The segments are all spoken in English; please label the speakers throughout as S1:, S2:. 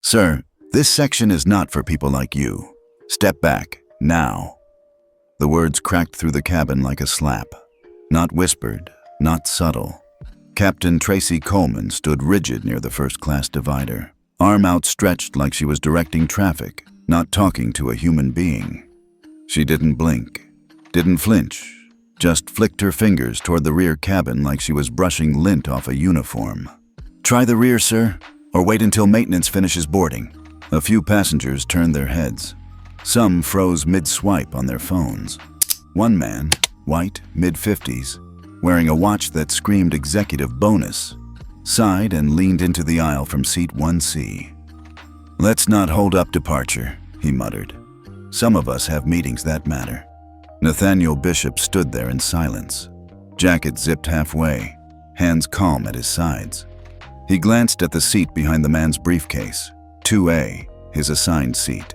S1: Sir, this section is not for people like you. Step back, now. The words cracked through the cabin like a slap. Not whispered, not subtle. Captain Tracy Coleman stood rigid near the first-class divider, arm outstretched like she was directing traffic, not talking to a human being. She didn't blink, didn't flinch, just flicked her fingers toward the rear cabin like she was brushing lint off a uniform. Try the rear, sir, or wait until maintenance finishes boarding. A few passengers turned their heads. Some froze mid-swipe on their phones. One man, white, mid-50s, wearing a watch that screamed executive bonus, sighed and leaned into the aisle from seat 1C. Let's not hold up departure, he muttered. Some of us have meetings that matter. Nathaniel Bishop stood there in silence, jacket zipped halfway, hands calm at his sides. He glanced at the seat behind the man's briefcase, 2A, his assigned seat,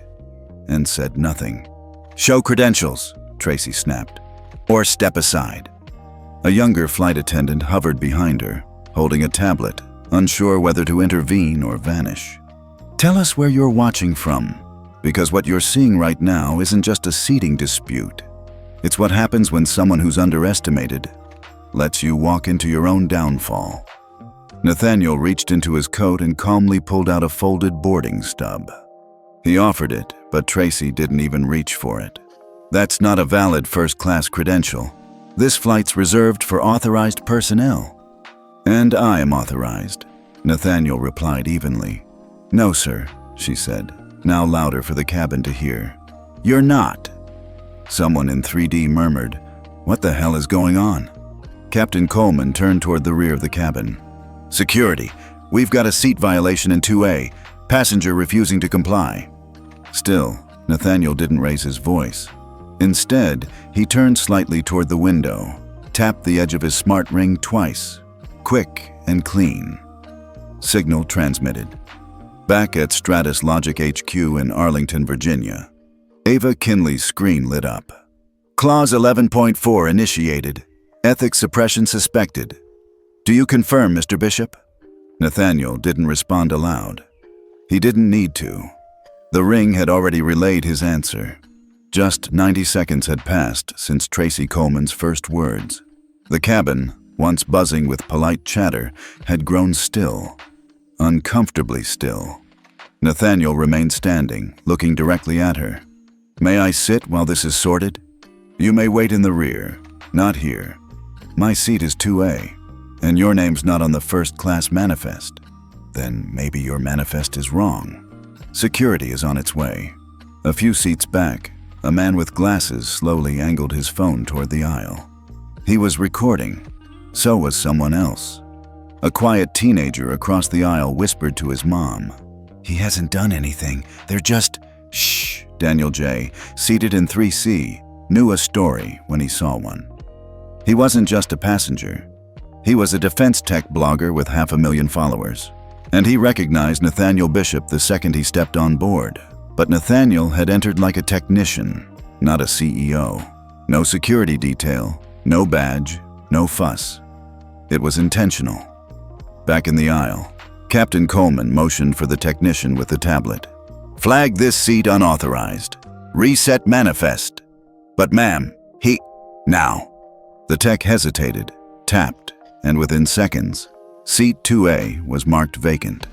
S1: and said nothing. Show credentials, Tracy snapped, or step aside. A younger flight attendant hovered behind her, holding a tablet, unsure whether to intervene or vanish. Tell us where you're watching from, because what you're seeing right now isn't just a seating dispute. It's what happens when someone who's underestimated lets you walk into your own downfall. Nathaniel reached into his coat and calmly pulled out a folded boarding stub. He offered it, but Tracy didn't even reach for it. That's not a valid first-class credential. This flight's reserved for authorized personnel. And I am authorized, Nathaniel replied evenly. No, sir, she said, now louder for the cabin to hear. You're not. Someone in 3D murmured, What the hell is going on? Captain Coleman turned toward the rear of the cabin. Security, we've got a seat violation in 2A, passenger refusing to comply. Still, Nathaniel didn't raise his voice. Instead, he turned slightly toward the window, tapped the edge of his smart ring twice, quick and clean. Signal transmitted. Back at Stratus Logic HQ in Arlington, Virginia, Ava Kinley's screen lit up. Clause 11.4 initiated. Ethics suppression suspected. Do you confirm, Mr. Bishop? Nathaniel didn't respond aloud. He didn't need to. The ring had already relayed his answer. Just 90 seconds had passed since Tracy Coleman's first words. The cabin, once buzzing with polite chatter, had grown still, uncomfortably still. Nathaniel remained standing, looking directly at her. May I sit while this is sorted? You may wait in the rear, not here. My seat is 2A, and your name's not on the first-class manifest. Then maybe your manifest is wrong. Security is on its way. A few seats back, a man with glasses slowly angled his phone toward the aisle. He was recording. So was someone else. A quiet teenager across the aisle whispered to his mom. He hasn't done anything. They're just... Shh. Daniel J., seated in 3C, knew a story when he saw one. He wasn't just a passenger. He was a defense tech blogger with 500,000 followers. And he recognized Nathaniel Bishop the second he stepped on board. But Nathaniel had entered like a technician, not a CEO. No security detail, no badge, no fuss. It was intentional. Back in the aisle, Captain Coleman motioned for the technician with the tablet. Flag this seat unauthorized. Reset manifest. But ma'am, Now. The tech hesitated, tapped, and within seconds, seat 2A was marked vacant.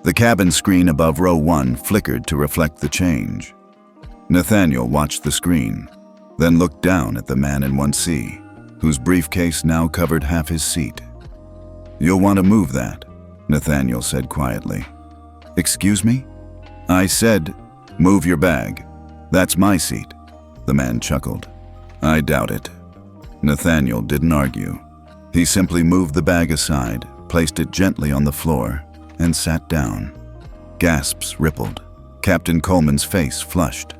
S1: The cabin screen above row 1 flickered to reflect the change. Nathaniel watched the screen, then looked down at the man in 1C, whose briefcase now covered half his seat. You'll want to move that, Nathaniel said quietly. Excuse me? I said, move your bag. That's my seat. The man chuckled. I doubt it. Nathaniel didn't argue. He simply moved the bag aside, placed it gently on the floor, and sat down. Gasps rippled. Captain Coleman's face flushed.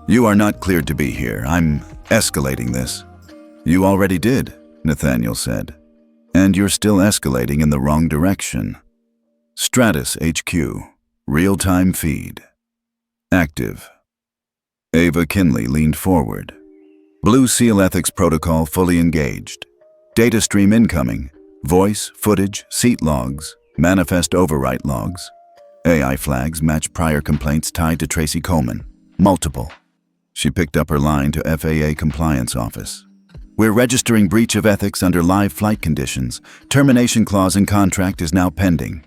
S1: You are not cleared to be here. I'm escalating this. You already did, Nathaniel said. And you're still escalating in the wrong direction. Stratus HQ. Real-time feed. Active. Ava Kinley leaned forward. BlueSeal ethics protocol fully engaged. Data stream incoming. Voice, footage, seat logs, manifest overwrite logs. AI flags match prior complaints tied to Tracy Coleman. Multiple. She picked up her line to FAA compliance office. We're registering breach of ethics under live flight conditions. Termination clause in contract is now pending.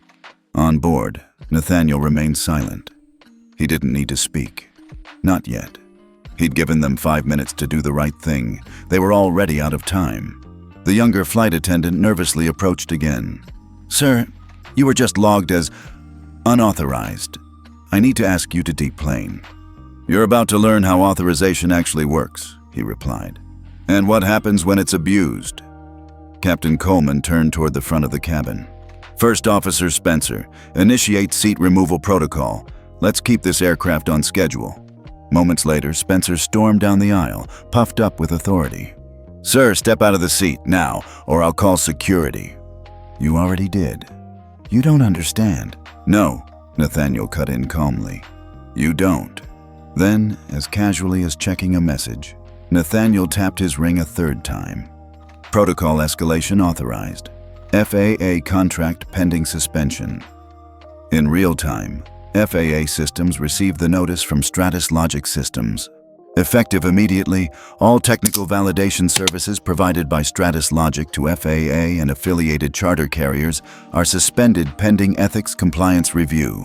S1: On board, Nathaniel remained silent. He didn't need to speak. Not yet. He'd given them 5 minutes to do the right thing. They were already out of time. The younger flight attendant nervously approached again. Sir, you were just logged as unauthorized. I need to ask you to deplane. You're about to learn how authorization actually works, he replied. And what happens when it's abused? Captain Coleman turned toward the front of the cabin. First Officer Spencer, initiate seat removal protocol. Let's keep this aircraft on schedule. Moments later, Spencer stormed down the aisle, puffed up with authority. Sir, step out of the seat, now, or I'll call security. You already did. You don't understand. No, Nathaniel cut in calmly. You don't. Then, as casually as checking a message, Nathaniel tapped his ring a third time. Protocol escalation authorized. FAA contract pending suspension. In real time, FAA systems received the notice from Stratus Logic Systems. Effective immediately, all technical validation services provided by Stratus Logic to FAA and affiliated charter carriers are suspended pending ethics compliance review.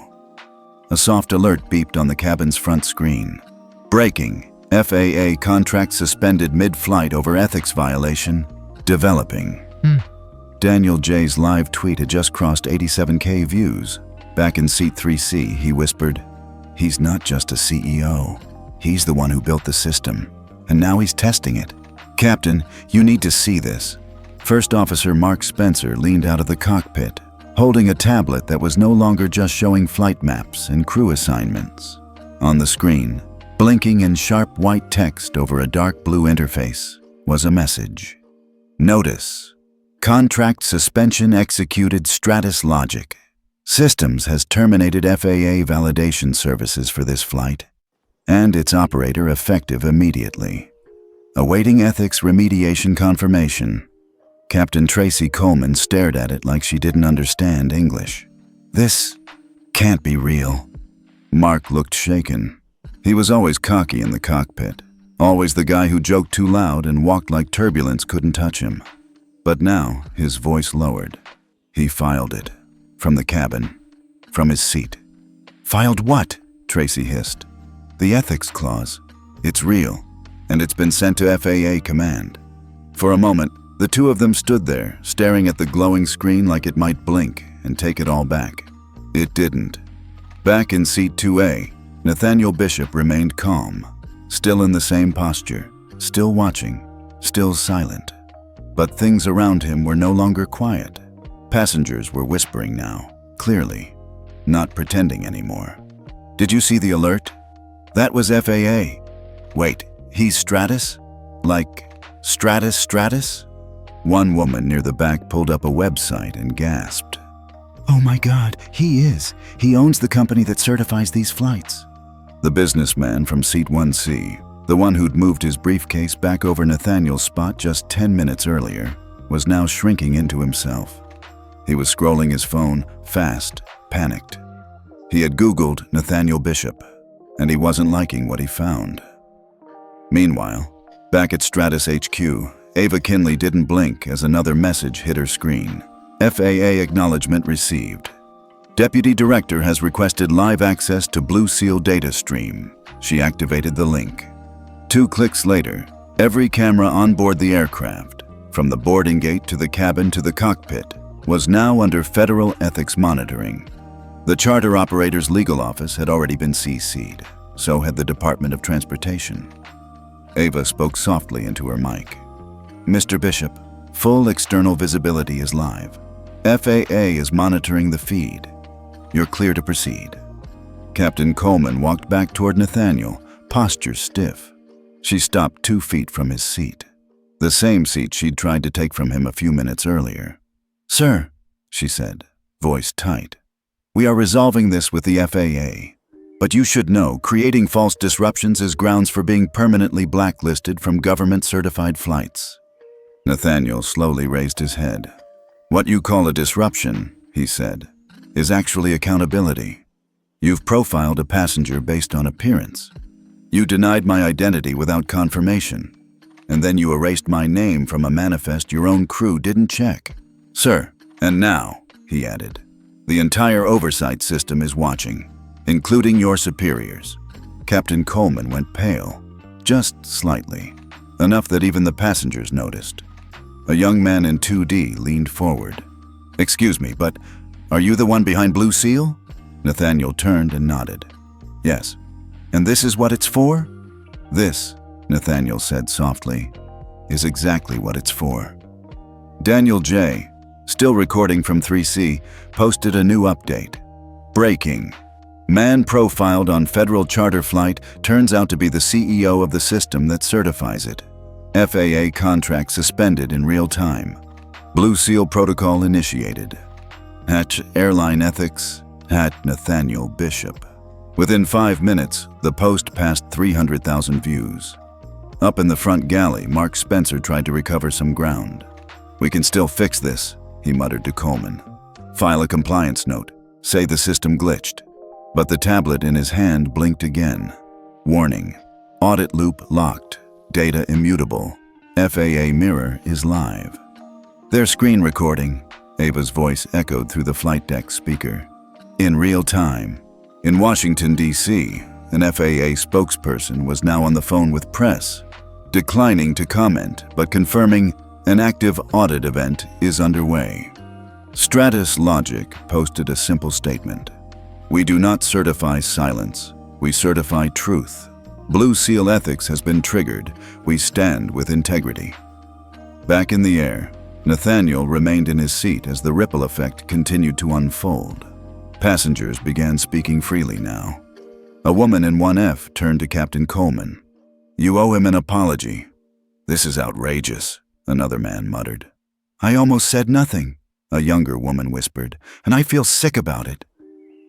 S1: A soft alert beeped on the cabin's front screen. Breaking. FAA contract suspended mid-flight over ethics violation. Developing. Daniel J's live tweet had just crossed 87K views. Back in seat 3C, he whispered, He's not just a CEO. He's the one who built the system, and now he's testing it. Captain, you need to see this. First Officer Mark Spencer leaned out of the cockpit, holding a tablet that was no longer just showing flight maps and crew assignments. On the screen, blinking in sharp white text over a dark blue interface, was a message. Notice. Contract suspension executed Stratus Logic. Systems has terminated FAA validation services for this flight, and its operator effective immediately. Awaiting ethics remediation confirmation. Captain Tracy Coleman stared at it like she didn't understand English. This can't be real. Mark looked shaken. He was always cocky in the cockpit, always the guy who joked too loud and walked like turbulence couldn't touch him. But now, his voice lowered. He filed it. From the cabin. From his seat. Filed what? Tracy hissed. The ethics clause. It's real, and it's been sent to FAA command. For a moment, the two of them stood there, staring at the glowing screen like it might blink and take it all back. It didn't. Back in seat 2A, Nathaniel Bishop remained calm, still in the same posture, still watching, still silent. But things around him were no longer quiet. Passengers were whispering now, clearly, not pretending anymore. Did you see the alert? That was FAA. Wait, he's Stratus? Like Stratus? One woman near the back pulled up a website and gasped. Oh my God, he is. He owns the company that certifies these flights. The businessman from seat 1C, the one who'd moved his briefcase back over Nathaniel's spot just 10 minutes earlier, was now shrinking into himself. He was scrolling his phone, fast, panicked. He had Googled Nathaniel Bishop, and he wasn't liking what he found. Meanwhile, back at Stratus HQ, Ava Kinley didn't blink as another message hit her screen. FAA acknowledgement received. Deputy Director has requested live access to BlueSeal data stream. She activated the link. 2 clicks later, every camera on board the aircraft, from the boarding gate to the cabin to the cockpit, was now under federal ethics monitoring. The charter operator's legal office had already been CC'd, so had the Department of Transportation. Ava spoke softly into her mic. Mr. Bishop, full external visibility is live. FAA is monitoring the feed. You're clear to proceed. Captain Coleman walked back toward Nathaniel, posture stiff. She stopped 2 feet from his seat, the same seat she'd tried to take from him a few minutes earlier. Sir, she said, voice tight, we are resolving this with the FAA, but you should know creating false disruptions is grounds for being permanently blacklisted from government-certified flights. Nathaniel slowly raised his head. What you call a disruption, he said, is actually accountability. You've profiled a passenger based on appearance. You denied my identity without confirmation. And then you erased my name from a manifest your own crew didn't check. Sir, and now, he added, the entire oversight system is watching, including your superiors. Captain Coleman went pale, just slightly, enough that even the passengers noticed. A young man in 2D leaned forward. Excuse me, but are you the one behind BlueSeal? Nathaniel turned and nodded. Yes. And this is what it's for? This, Nathaniel said softly, is exactly what it's for. Daniel J., still recording from 3C, posted a new update. Breaking. Man profiled on federal charter flight turns out to be the CEO of the system that certifies it. FAA contract suspended in real time. BlueSeal protocol initiated. Airline ethics, Nathaniel Bishop. Within 5 minutes, the post passed 300,000 views. Up in the front galley, Mark Spencer tried to recover some ground. We can still fix this, he muttered to Coleman. File a compliance note. Say the system glitched. But the tablet in his hand blinked again. Warning. Audit loop locked. Data immutable. FAA mirror is live. Their screen recording, Ava's voice echoed through the flight deck speaker. In real time. In Washington, D.C., an FAA spokesperson was now on the phone with press, declining to comment but confirming an active audit event is underway. Stratus Logic posted a simple statement. We do not certify silence. We certify truth. BlueSeal ethics has been triggered. We stand with integrity. Back in the air, Nathaniel remained in his seat as the ripple effect continued to unfold. Passengers began speaking freely now. A woman in 1F turned to Captain Coleman. You owe him an apology. This is outrageous, another man muttered. I almost said nothing, a younger woman whispered, and I feel sick about it.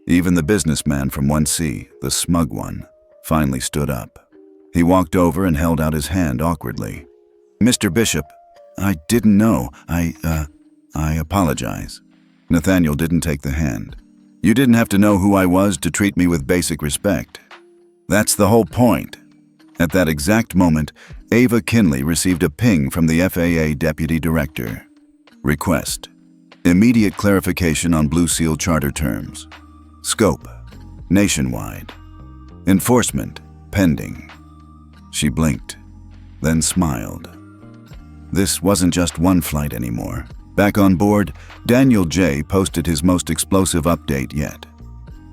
S1: Even the businessman from 1C, the smug one, finally stood up. He walked over and held out his hand awkwardly. Mr. Bishop, I didn't know. I apologize. Nathaniel didn't take the hand. You didn't have to know who I was to treat me with basic respect. That's the whole point. At that exact moment, Ava Kinley received a ping from the FAA Deputy Director. Request. Immediate clarification on BlueSeal charter terms. Scope. Nationwide. Enforcement. Pending. She blinked, then smiled. This wasn't just one flight anymore. Back on board, Daniel J. posted his most explosive update yet.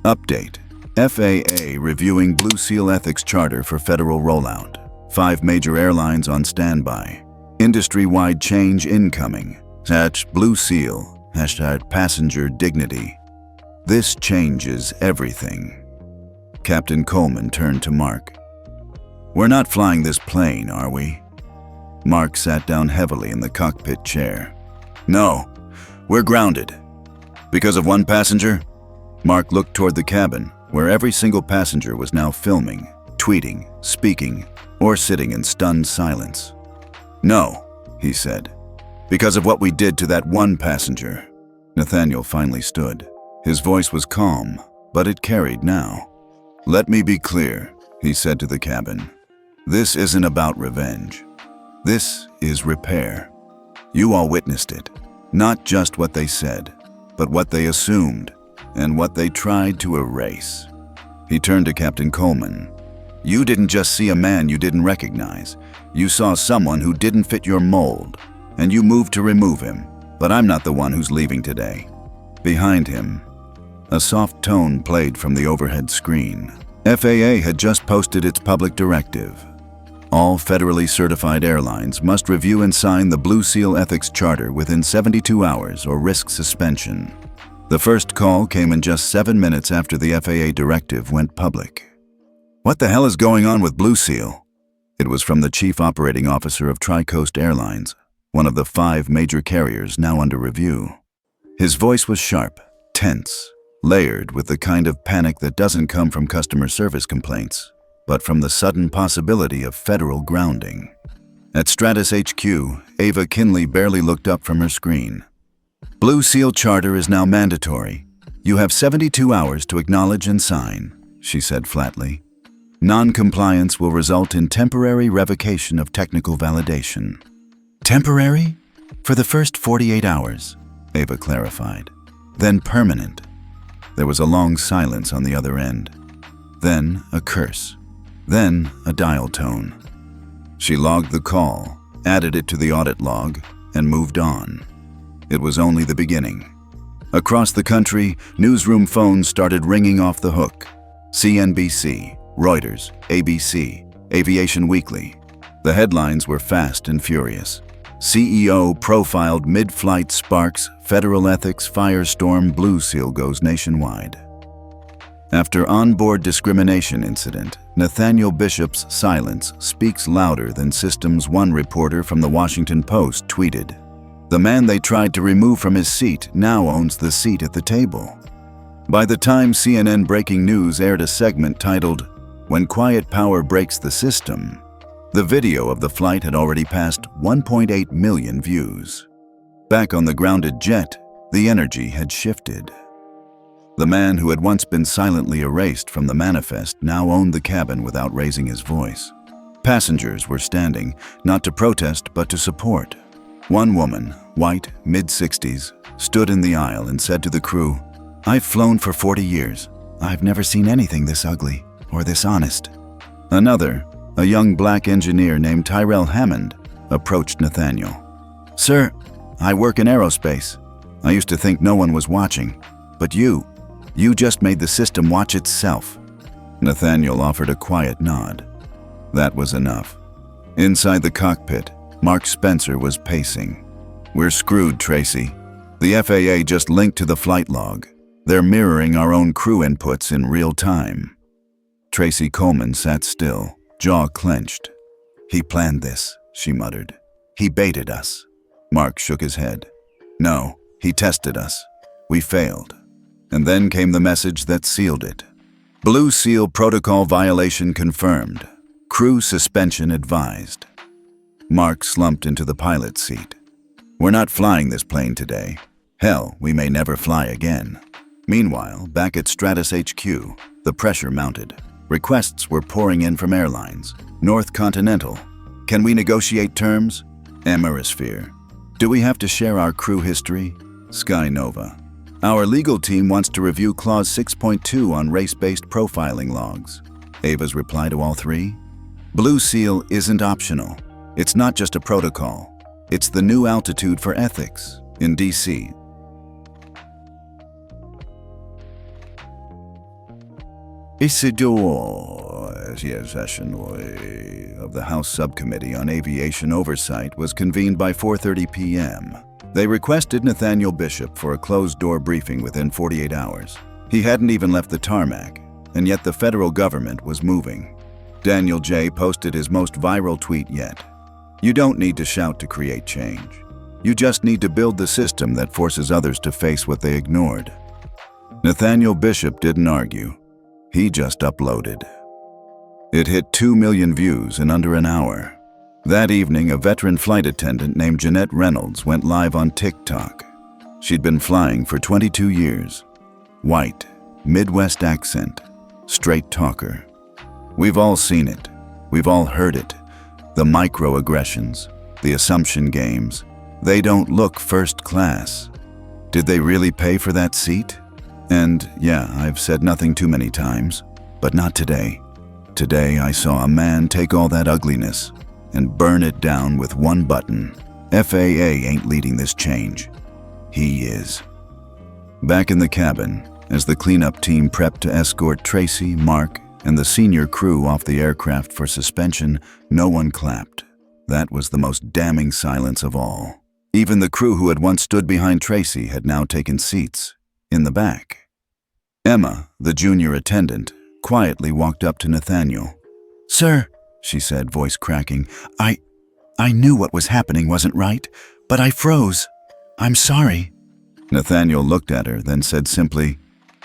S1: Update. FAA reviewing BlueSeal ethics charter for federal rollout. 5 major airlines on standby. Industry-wide change incoming. #BlueSeal. #passenger dignity. This changes everything. Captain Coleman turned to Mark. We're not flying this plane, are we? Mark sat down heavily in the cockpit chair. No, we're grounded. Because of one passenger? Mark looked toward the cabin, where every single passenger was now filming, tweeting, speaking, or sitting in stunned silence. No, he said. Because of what we did to that one passenger. Nathaniel finally stood. His voice was calm, but it carried now. Let me be clear, he said to the cabin. This isn't about revenge. This is repair. You all witnessed it. Not just what they said, but what they assumed and what they tried to erase. He turned to Captain Coleman. You didn't just see a man you didn't recognize. You saw someone who didn't fit your mold, and you moved to remove him. But I'm not the one who's leaving today. Behind him, a soft tone played from the overhead screen. FAA had just posted its public directive. All federally certified airlines must review and sign the BlueSeal ethics charter within 72 hours or risk suspension. The first call came in just 7 minutes after the FAA directive went public. What the hell is going on with BlueSeal? It was from the Chief Operating Officer of Tri-Coast Airlines, one of the 5 major carriers now under review. His voice was sharp, tense, layered with the kind of panic that doesn't come from customer service complaints, but from the sudden possibility of federal grounding. At Stratus HQ, Ava Kinley barely looked up from her screen. BlueSeal charter is now mandatory. You have 72 hours to acknowledge and sign, she said flatly. Non-compliance will result in temporary revocation of technical validation. Temporary? For the first 48 hours, Ava clarified. Then permanent. There was a long silence on the other end. Then a curse. Then a dial tone. She logged the call, added it to the audit log, and moved on. It was only the beginning. Across the country, newsroom phones started ringing off the hook. CNBC, Reuters, ABC, Aviation Weekly. The headlines were fast and furious. CEO profiled mid-flight sparks, federal ethics firestorm, BlueSeal goes nationwide. After onboard discrimination incident, Nathaniel Bishop's silence speaks louder than Systems One reporter from the Washington Post tweeted. The man they tried to remove from his seat now owns the seat at the table. By the time CNN Breaking News aired a segment titled, "When Quiet Power Breaks the System," the video of the flight had already passed 1.8 million views. Back on the grounded jet, the energy had shifted. The man who had once been silently erased from the manifest now owned the cabin without raising his voice. Passengers were standing, not to protest but to support. One woman, white, mid-60s, stood in the aisle and said to the crew, "I've flown for 40 years. I've never seen anything this ugly or this honest." Another, a young black engineer named Tyrell Hammond, approached Nathaniel. "Sir, I work in aerospace. I used to think no one was watching, but you just made the system watch itself." Nathaniel offered a quiet nod. That was enough. Inside the cockpit, Mark Spencer was pacing. "We're screwed, Tracy. The FAA just linked to the flight log. They're mirroring our own crew inputs in real time." Tracy Coleman sat still, jaw clenched. "He planned this," she muttered. "He baited us." Mark shook his head. "No, he tested us. We failed." And then came the message that sealed it. BlueSeal protocol violation confirmed. Crew suspension advised. Mark slumped into the pilot's seat. "We're not flying this plane today. Hell, we may never fly again." Meanwhile, back at Stratus HQ, the pressure mounted. Requests were pouring in from Airlines. North Continental. "Can we negotiate terms?" Emirasphere. "Do we have to share our crew history?" Sky Nova. "Our legal team wants to review Clause 6.2 on race-based profiling logs." Ava's reply to all three? BlueSeal isn't optional. It's not just a protocol. It's the new altitude for ethics in DC. A session of the House Subcommittee on Aviation Oversight was convened by 4:30 p.m. They requested Nathaniel Bishop for a closed-door briefing within 48 hours. He hadn't even left the tarmac, and yet the federal government was moving. Daniel J. posted his most viral tweet yet. "You don't need to shout to create change. You just need to build the system that forces others to face what they ignored." Nathaniel Bishop didn't argue. He just uploaded. It hit 2 million views in under an hour. That evening, a veteran flight attendant named Jeanette Reynolds went live on TikTok. She'd been flying for 22 years. White, Midwest accent, straight talker. We've all seen it. We've all heard it. The microaggressions, the assumption games. They don't look first class. Did they really pay for that seat? And yeah, I've said nothing too many times, but not today. Today I saw a man take all that ugliness and burn it down with one button. FAA ain't leading this change. He is. Back in the cabin, as the cleanup team prepped to escort Tracy, Mark, and the senior crew off the aircraft for suspension, no one clapped. That was the most damning silence of all. Even the crew who had once stood behind Tracy had now taken seats, in the back. Emma, the junior attendant, quietly walked up to Nathaniel. "Sir," she said, voice cracking, I knew what was happening wasn't right, but I froze. I'm sorry." Nathaniel looked at her, then said simply,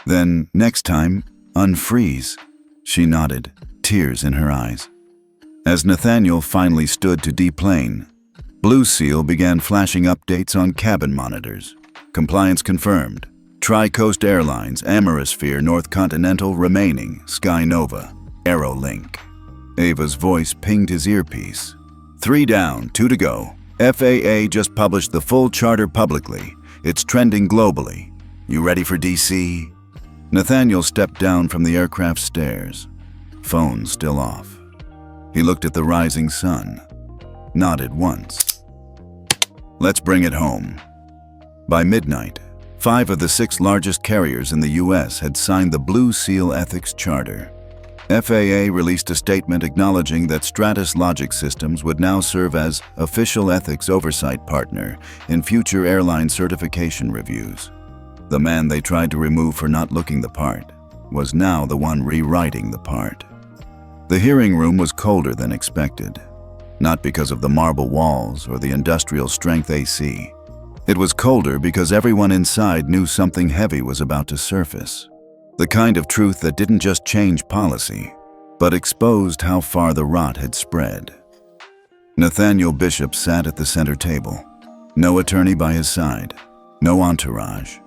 S1: "Then, next time, unfreeze." She nodded, tears in her eyes. As Nathaniel finally stood to deplane, BlueSeal began flashing updates on cabin monitors. Compliance confirmed. Tri-Coast Airlines, Amorosphere, North Continental, Remaining, Sky Nova, Aerolink. Ava's voice pinged his earpiece. 3 down, 2 to go. FAA just published the full charter publicly. It's trending globally. You ready for DC? Nathaniel stepped down from the aircraft stairs. Phone still off. He looked at the rising sun. Nodded once. Let's bring it home. By midnight, 5 of the 6 largest carriers in the U.S. had signed the BlueSeal Ethics Charter. FAA released a statement acknowledging that Stratus Logic Systems would now serve as official ethics oversight partner in future airline certification reviews. The man they tried to remove for not looking the part was now the one rewriting the part. The hearing room was colder than expected, not because of the marble walls or the industrial strength AC. It was colder because everyone inside knew something heavy was about to surface. The kind of truth that didn't just change policy, but exposed how far the rot had spread. Nathaniel Bishop sat at the center table. No attorney by his side, no entourage.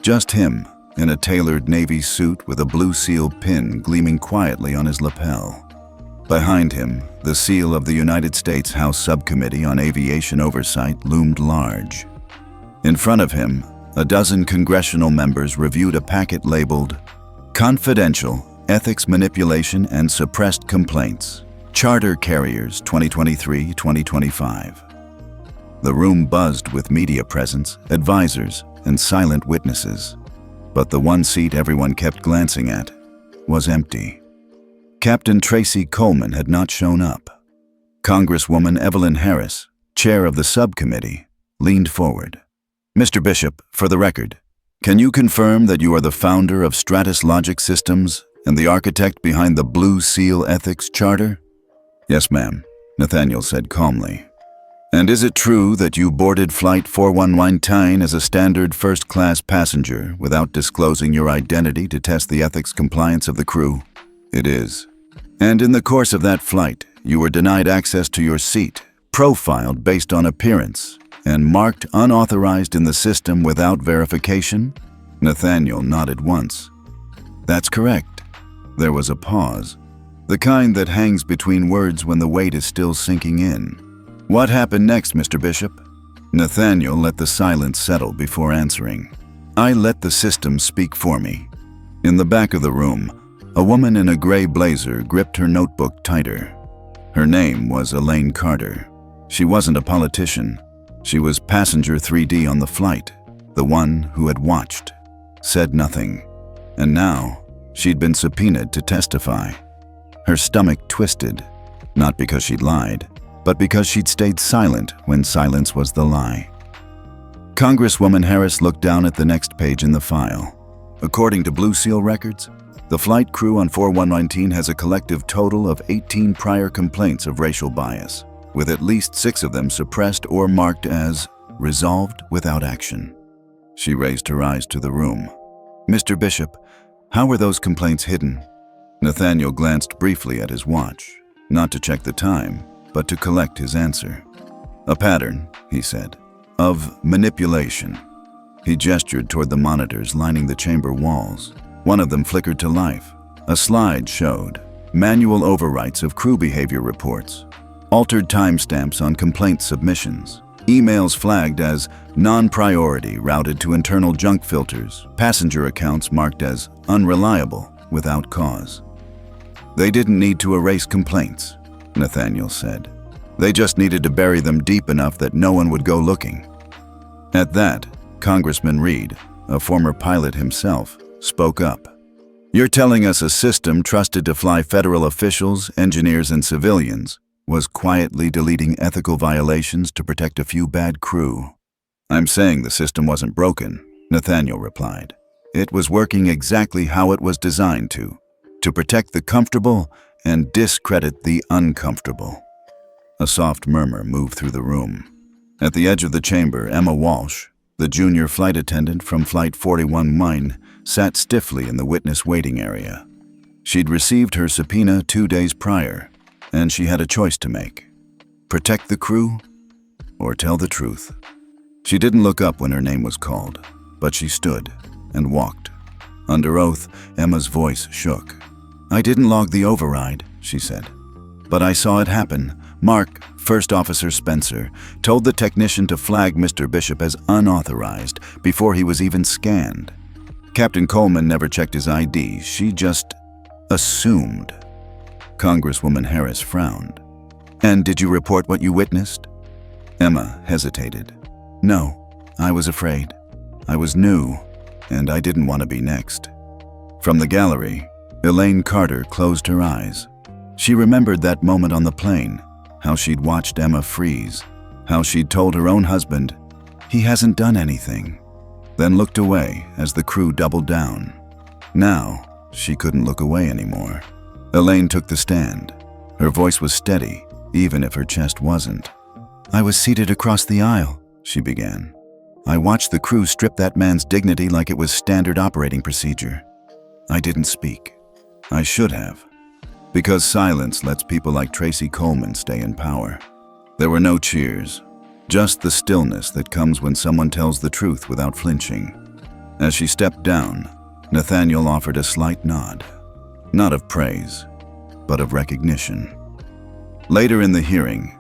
S1: Just him in a tailored navy suit with a BlueSeal pin gleaming quietly on his lapel. Behind him, the seal of the United States House Subcommittee on Aviation Oversight loomed large. In front of him, a dozen congressional members reviewed a packet labeled Confidential Ethics Manipulation and Suppressed Complaints, Charter Carriers 2023-2025. The room buzzed with media presence, advisors, and silent witnesses. But the one seat everyone kept glancing at was empty. Captain Tracy Coleman had not shown up. Congresswoman Evelyn Harris, chair of the subcommittee, leaned forward. Mr. Bishop, for the record, can you confirm that you are the founder of Stratus Logic Systems and the architect behind the BlueSeal Ethics Charter? Yes, ma'am, Nathaniel said calmly. And is it true that you boarded Flight 419 as a standard first-class passenger without disclosing your identity to test the ethics compliance of the crew? It is. And in the course of that flight, you were denied access to your seat, profiled based on appearance, and marked unauthorized in the system without verification? Nathaniel nodded once. That's correct. There was a pause, the kind that hangs between words when the weight is still sinking in. What happened next, Mr. Bishop? Nathaniel let the silence settle before answering. I let the system speak for me. In the back of the room, a woman in a gray blazer gripped her notebook tighter. Her name was Elaine Carter. She wasn't a politician. She was passenger 3D on the flight, the one who had watched, said nothing. And now, she'd been subpoenaed to testify. Her stomach twisted, not because she'd lied, but because she'd stayed silent when silence was the lie. Congresswoman Harris looked down at the next page in the file. According to BlueSeal records, the flight crew on 4119 has a collective total of 18 prior complaints of racial bias, with at least 6 of them suppressed or marked as resolved without action. She raised her eyes to the room. Mr. Bishop, how were those complaints hidden? Nathaniel glanced briefly at his watch, not to check the time, but to collect his answer. A pattern, he said, of manipulation. He gestured toward the monitors lining the chamber walls. One of them flickered to life. A slide showed manual overwrites of crew behavior reports, altered timestamps on complaint submissions, emails flagged as non-priority routed to internal junk filters, passenger accounts marked as unreliable without cause. They didn't need to erase complaints, Nathaniel said. They just needed to bury them deep enough that no one would go looking. At that, Congressman Reed, a former pilot himself, spoke up. You're telling us a system trusted to fly federal officials, engineers, and civilians was quietly deleting ethical violations to protect a few bad crew. I'm saying the system wasn't broken, Nathaniel replied. It was working exactly how it was designed to protect the comfortable and discredit the uncomfortable. A soft murmur moved through the room. At the edge of the chamber, Emma Walsh, the junior flight attendant from Flight 4119, sat stiffly in the witness waiting area. She'd received her subpoena 2 days prior, and she had a choice to make. Protect the crew or tell the truth. She didn't look up when her name was called, but she stood, and walked. Under oath, Emma's voice shook. "I didn't log the override," she said. "But I saw it happen. Mark, First Officer Spencer, told the technician to flag Mr. Bishop as unauthorized before he was even scanned. Captain Coleman never checked his ID. She just assumed." Congresswoman Harris frowned. "And did you report what you witnessed?" Emma hesitated. "No, I was afraid. I was new, and I didn't want to be next." From the gallery, Elaine Carter closed her eyes. She remembered that moment on the plane, how she'd watched Emma freeze, how she'd told her own husband, "He hasn't done anything," then looked away as the crew doubled down. Now, she couldn't look away anymore. Elaine took the stand. Her voice was steady, even if her chest wasn't. "I was seated across the aisle," she began. "I watched the crew strip that man's dignity like it was standard operating procedure. I didn't speak. I should have. Because silence lets people like Tracy Coleman stay in power." There were no cheers, just the stillness that comes when someone tells the truth without flinching. As she stepped down, Nathaniel offered a slight nod. Not of praise, but of recognition. Later in the hearing,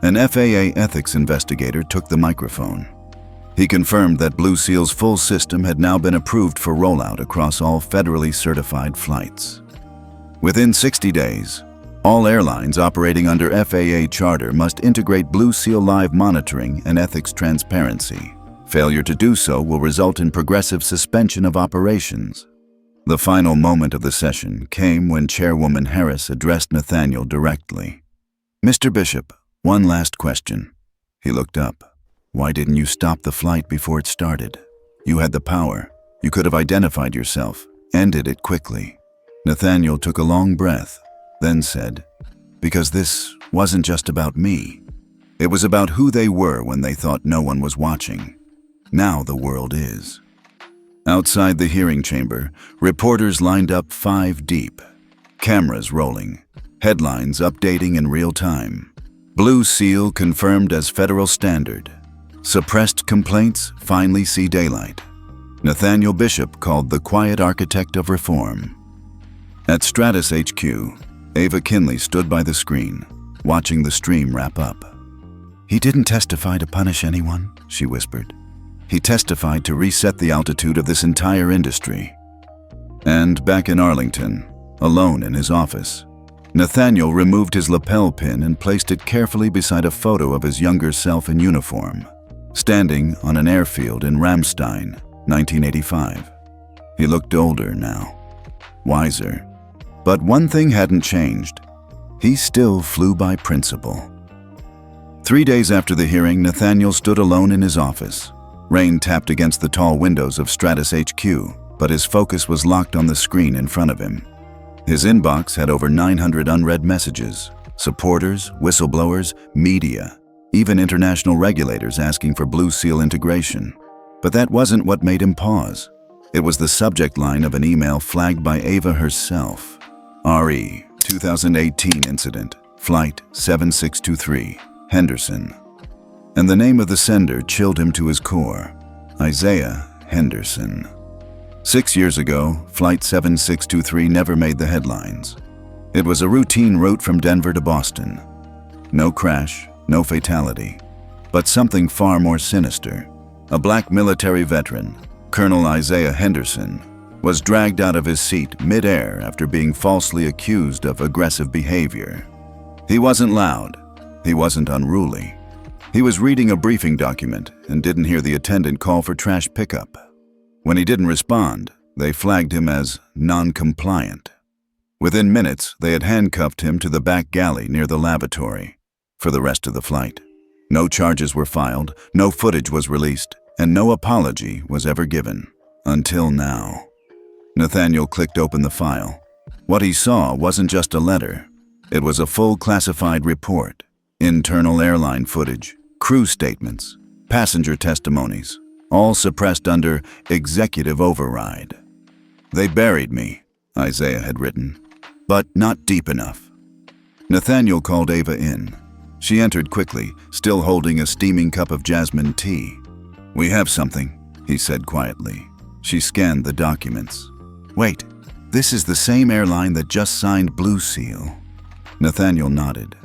S1: an FAA ethics investigator took the microphone. He confirmed that BlueSeal's full system had now been approved for rollout across all federally certified flights. Within 60 days, all airlines operating under FAA charter must integrate BlueSeal live monitoring and ethics transparency. Failure to do so will result in progressive suspension of operations. The final moment of the session came when Chairwoman Harris addressed Nathaniel directly. "Mr. Bishop, one last question." He looked up. "Why didn't you stop the flight before it started? You had the power. You could have identified yourself, ended it quickly." Nathaniel took a long breath, then said, "Because this wasn't just about me. It was about who they were when they thought no one was watching. Now the world is." Outside the hearing chamber, reporters lined up 5 deep. Cameras rolling, headlines updating in real time. BlueSeal confirmed as federal standard. Suppressed complaints finally see daylight. Nathaniel Bishop called the quiet architect of reform. At Stratus HQ, Ava Kinley stood by the screen, watching the stream wrap up. "He didn't testify to punish anyone," she whispered. "He testified to reset the altitude of this entire industry." And back in Arlington, alone in his office, Nathaniel removed his lapel pin and placed it carefully beside a photo of his younger self in uniform, standing on an airfield in Ramstein, 1985. He looked older now, wiser. But one thing hadn't changed. He still flew by principle. 3 days after the hearing, Nathaniel stood alone in his office. Rain tapped against the tall windows of Stratus HQ, but his focus was locked on the screen in front of him. His inbox had over 900 unread messages, supporters, whistleblowers, media, even international regulators asking for BlueSeal integration. But that wasn't what made him pause. It was the subject line of an email flagged by Ava herself. RE, 2018 incident, Flight 7623, Henderson. And the name of the sender chilled him to his core, Isaiah Henderson. 6 years ago, Flight 7623 never made the headlines. It was a routine route from Denver to Boston. No crash, no fatality, but something far more sinister. A black military veteran, Colonel Isaiah Henderson, was dragged out of his seat mid-air after being falsely accused of aggressive behavior. He wasn't loud. He wasn't unruly. He was reading a briefing document and didn't hear the attendant call for trash pickup. When he didn't respond, they flagged him as non-compliant. Within minutes, they had handcuffed him to the back galley near the lavatory for the rest of the flight. No charges were filed, no footage was released, and no apology was ever given. Until now. Nathaniel clicked open the file. What he saw wasn't just a letter. It was a full classified report. Internal airline footage, crew statements, passenger testimonies, all suppressed under executive override. "They buried me," Isaiah had written, "but not deep enough." Nathaniel called Ava in. She entered quickly, still holding a steaming cup of jasmine tea. "We have something," he said quietly. She scanned the documents. Wait, this is the same airline that just signed BlueSeal. Nathaniel nodded.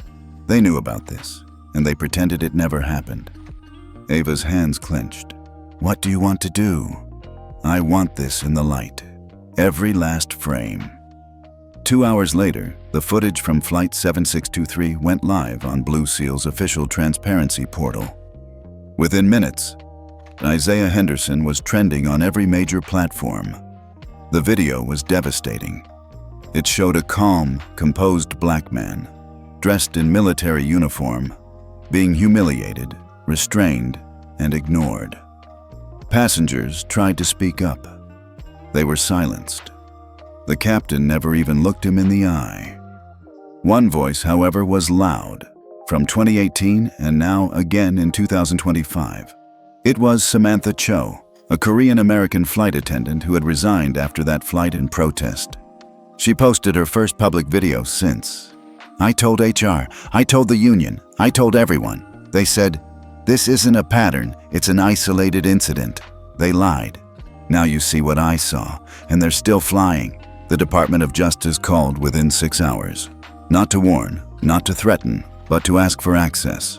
S1: They knew about this, and they pretended it never happened. Ava's hands clenched. What do you want to do? I want this in the light. Every last frame. 2 hours later, the footage from Flight 7623 went live on BlueSeal's official transparency portal. Within minutes, Isaiah Henderson was trending on every major platform. The video was devastating. It showed a calm, composed black man, dressed in military uniform, being humiliated, restrained, and ignored. Passengers tried to speak up. They were silenced. The captain never even looked him in the eye. One voice, however, was loud, from 2018 and now again in 2025. It was Samantha Cho, a Korean-American flight attendant who had resigned after that flight in protest. She posted her first public video since. I told HR, I told the union, I told everyone. They said, this isn't a pattern, it's an isolated incident. They lied. Now you see what I saw, and they're still flying. The Department of Justice called within 6 hours. Not to warn, not to threaten, but to ask for access.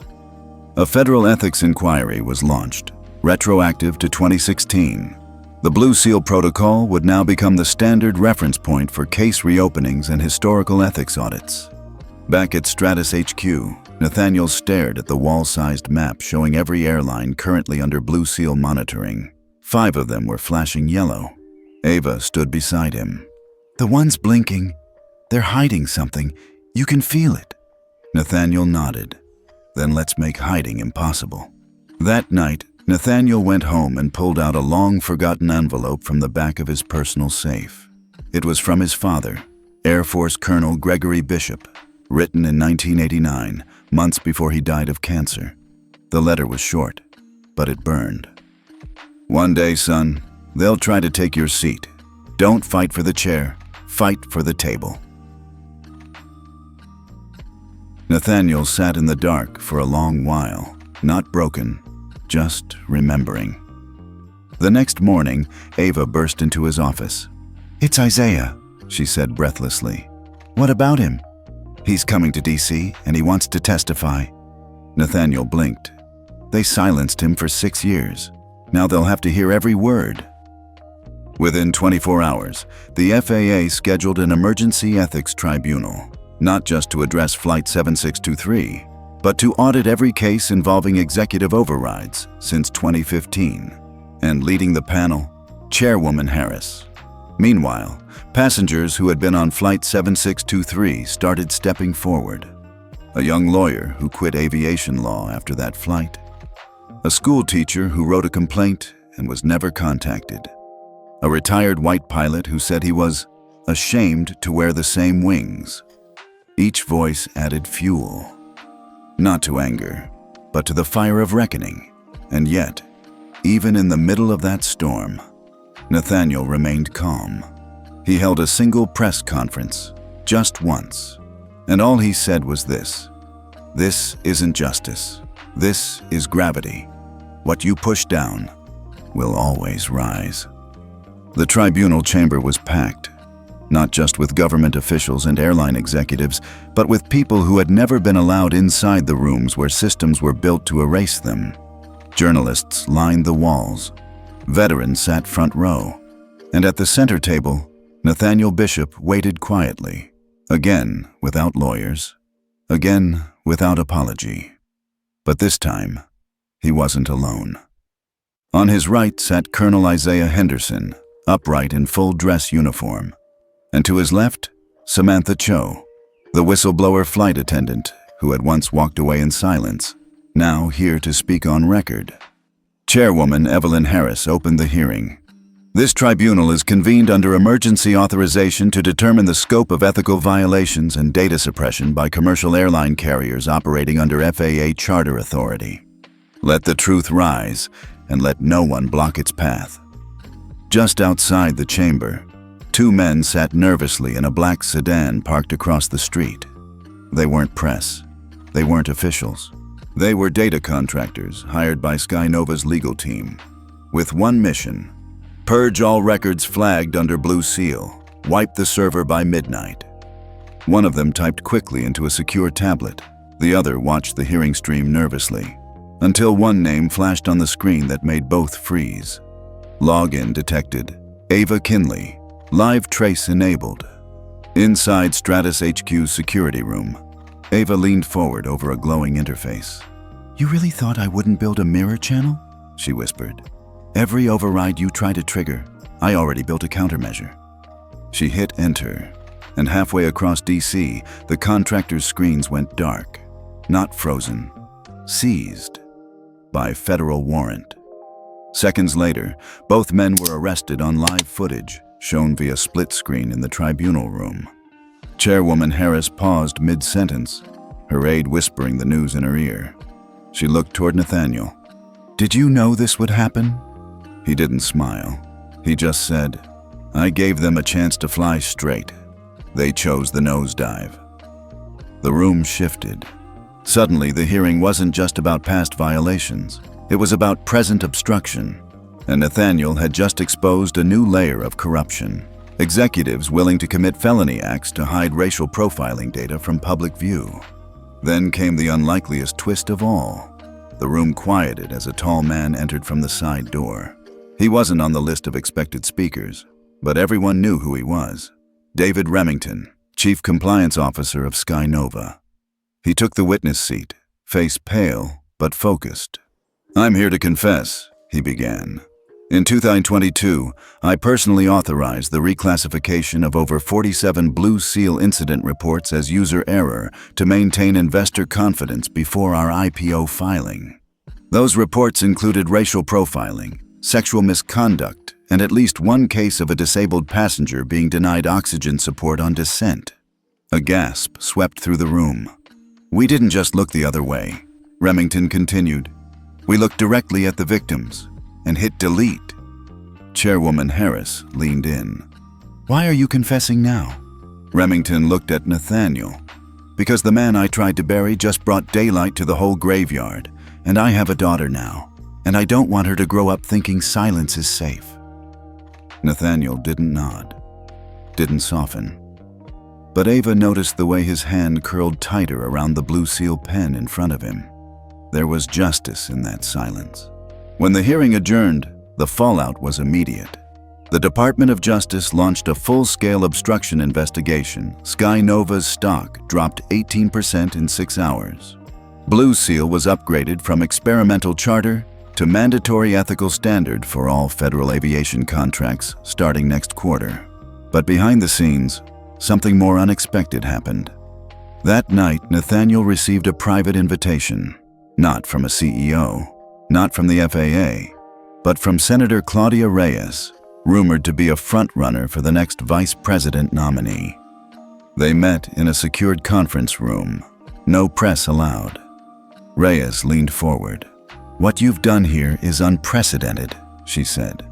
S1: A federal ethics inquiry was launched, retroactive to 2016. The BlueSeal protocol would now become the standard reference point for case reopenings and historical ethics audits. Back at Stratus HQ, Nathaniel stared at the wall-sized map showing every airline currently under BlueSeal monitoring. 5 of them were flashing yellow. Ava stood beside him. The ones blinking, they're hiding something. You can feel it. Nathaniel nodded. Then let's make hiding impossible. That night, Nathaniel went home and pulled out a long-forgotten envelope from the back of his personal safe. It was from his father, Air Force Colonel Gregory Bishop, written in 1989, months before he died of cancer. The letter was short, but it burned. One day, son, they'll try to take your seat. Don't fight for the chair, fight for the table. Nathaniel sat in the dark for a long while, not broken, just remembering. The next morning, Ava burst into his office. It's Isaiah, she said breathlessly. What about him? He's coming to DC and he wants to testify. Nathaniel blinked. They silenced him for 6 years. Now they'll have to hear every word. Within 24 hours, the FAA scheduled an emergency ethics tribunal, not just to address Flight 7623, but to audit every case involving executive overrides since 2015. And leading the panel, Chairwoman Harris. Meanwhile, passengers who had been on Flight 7623 started stepping forward. A young lawyer who quit aviation law after that flight. A school teacher who wrote a complaint and was never contacted. A retired white pilot who said he was ashamed to wear the same wings. Each voice added fuel. Not to anger, but to the fire of reckoning. And yet, even in the middle of that storm, Nathaniel remained calm. He held a single press conference, just once. And all he said was this: this isn't justice. This is gravity. What you push down will always rise. The tribunal chamber was packed, not just with government officials and airline executives, but with people who had never been allowed inside the rooms where systems were built to erase them. Journalists lined the walls. Veterans sat front row. And at the center table, Nathaniel Bishop waited quietly, again without lawyers, again without apology. But this time, he wasn't alone. On his right sat Colonel Isaiah Henderson, upright in full dress uniform. And to his left, Samantha Cho, the whistleblower flight attendant who had once walked away in silence, now here to speak on record. Chairwoman Evelyn Harris opened the hearing. This tribunal is convened under emergency authorization to determine the scope of ethical violations and data suppression by commercial airline carriers operating under FAA charter authority. Let the truth rise, and let no one block its path. Just outside the chamber, 2 men sat nervously in a black sedan parked across the street. They weren't press. They weren't officials. They were data contractors hired by Skynova's legal team, with one mission: Purge all records flagged under BlueSeal. Wipe the server by midnight. One of them typed quickly into a secure tablet. The other watched the hearing stream nervously, until one name flashed on the screen that made both freeze. Login detected. Ava Kinley. Live trace enabled. Inside Stratus HQ's security room, Ava leaned forward over a glowing interface. "You really thought I wouldn't build a mirror channel?" she whispered. "Every override you try to trigger, I already built a countermeasure." She hit enter, and halfway across DC, the contractor's screens went dark. Not frozen, seized by federal warrant. Seconds later, both men were arrested on live footage shown via split screen in the tribunal room. Chairwoman Harris paused mid-sentence, her aide whispering the news in her ear. She looked toward Nathaniel. "Did you know this would happen?" He didn't smile. He just said, "I gave them a chance to fly straight. They chose the nosedive." The room shifted. Suddenly, the hearing wasn't just about past violations. It was about present obstruction. And Nathaniel had just exposed a new layer of corruption. Executives willing to commit felony acts to hide racial profiling data from public view. Then came the unlikeliest twist of all. The room quieted as a tall man entered from the side door. He wasn't on the list of expected speakers, but everyone knew who he was. David Remington, Chief Compliance Officer of Sky Nova. He took the witness seat, face pale but focused. "I'm here to confess," he began. "In 2022, I personally authorized the reclassification of over 47 BlueSeal incident reports as user error to maintain investor confidence before our IPO filing. Those reports included racial profiling, sexual misconduct, and at least one case of a disabled passenger being denied oxygen support on descent." A gasp swept through the room. "We didn't just look the other way," Remington continued. "We looked directly at the victims and hit delete." Chairwoman Harris leaned in. "Why are you confessing now?" Remington looked at Nathaniel. "Because the man I tried to bury just brought daylight to the whole graveyard, and I have a daughter now, and I don't want her to grow up thinking silence is safe." Nathaniel didn't nod, didn't soften. But Ava noticed the way his hand curled tighter around the BlueSeal pen in front of him. There was justice in that silence. When the hearing adjourned, the fallout was immediate. The Department of Justice launched a full-scale obstruction investigation. Sky Nova's stock dropped 18% in 6 hours. BlueSeal was upgraded from experimental charter to mandatory ethical standard for all federal aviation contracts starting next quarter. But behind the scenes, something more unexpected happened. That night, Nathaniel received a private invitation, not from a CEO, not from the FAA, but from Senator Claudia Reyes, rumored to be a front-runner for the next vice president nominee. They met in a secured conference room, no press allowed. Reyes leaned forward. "What you've done here is unprecedented," she said.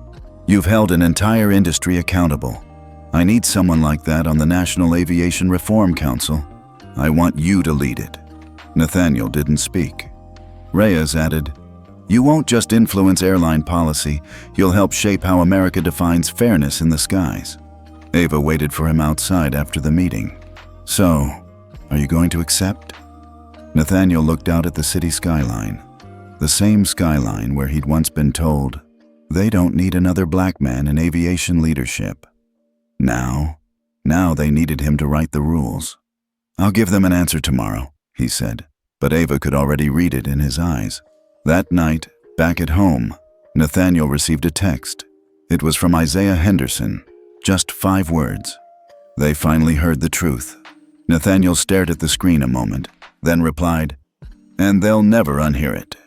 S1: "You've held an entire industry accountable. I need someone like that on the National Aviation Reform Council. I want you to lead it." Nathaniel didn't speak. Reyes added, "You won't just influence airline policy, you'll help shape how America defines fairness in the skies." Ava waited for him outside after the meeting. "So, are you going to accept?" Nathaniel looked out at the city skyline, the same skyline where he'd once been told, they don't need another black man in aviation leadership. Now they needed him to write the rules. "I'll give them an answer tomorrow," he said, but Ava could already read it in his eyes. That night, back at home, Nathaniel received a text. It was from Isaiah Henderson, just 5 words. They finally heard the truth. Nathaniel stared at the screen a moment, then replied, "And they'll never unhear it."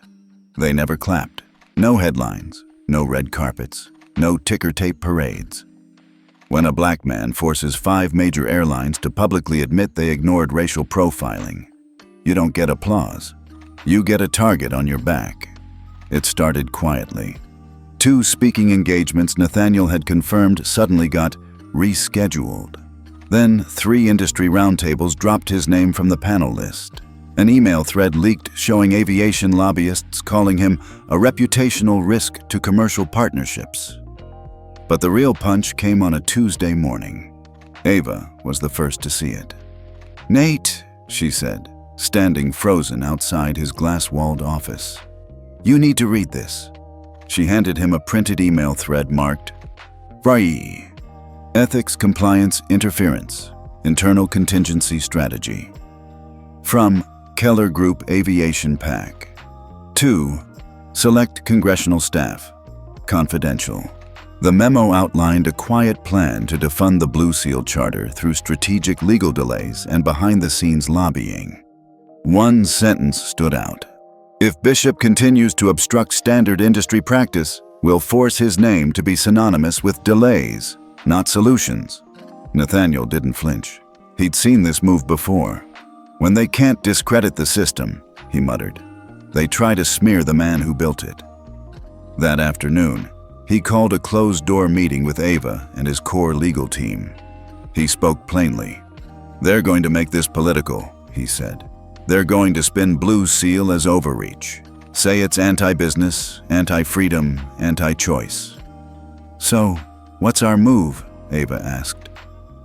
S1: They never clapped. No headlines, no red carpets, no ticker tape parades. When a black man forces 5 major airlines to publicly admit they ignored racial profiling, you don't get applause. You get a target on your back. It started quietly. 2 speaking engagements Nathaniel had confirmed suddenly got rescheduled. Then 3 industry roundtables dropped his name from the panel list. An email thread leaked showing aviation lobbyists calling him a reputational risk to commercial partnerships. But the real punch came on a Tuesday morning. Ava was the first to see it. "Nate," she said, standing frozen outside his glass-walled office. "You need to read this." She handed him a printed email thread marked, "FRIE, Ethics, Compliance, Interference, Internal Contingency Strategy. From Keller Group Aviation PAC. To Select Congressional Staff. Confidential." The memo outlined a quiet plan to defund the BlueSeal charter through strategic legal delays and behind-the-scenes lobbying. One sentence stood out. "If Bishop continues to obstruct standard industry practice, we'll force his name to be synonymous with delays, not solutions." Nathaniel didn't flinch. He'd seen this move before. "When they can't discredit the system," he muttered, "they try to smear the man who built it." That afternoon, he called a closed-door meeting with Ava and his core legal team. He spoke plainly. "They're going to make this political," he said. "They're going to spin BlueSeal as overreach. Say it's anti-business, anti-freedom, anti-choice." "So, what's our move?" Ava asked.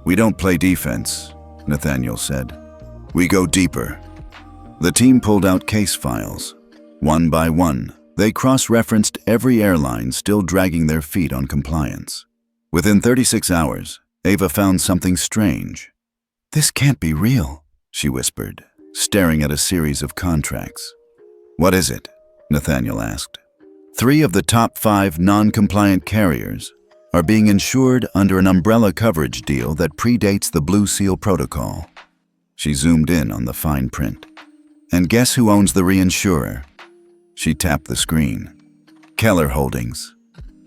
S1: "We don't play defense," Nathaniel said. "We go deeper." The team pulled out case files. One by one, they cross-referenced every airline still dragging their feet on compliance. Within 36 hours, Ava found something strange. "This can't be real," she whispered, staring at a series of contracts. "What is it?" Nathaniel asked. 3 of the top 5 non-compliant carriers are being insured under an umbrella coverage deal that predates the BlueSeal protocol. She zoomed in on the fine print. "And guess who owns the reinsurer?" She tapped the screen. "Keller Holdings."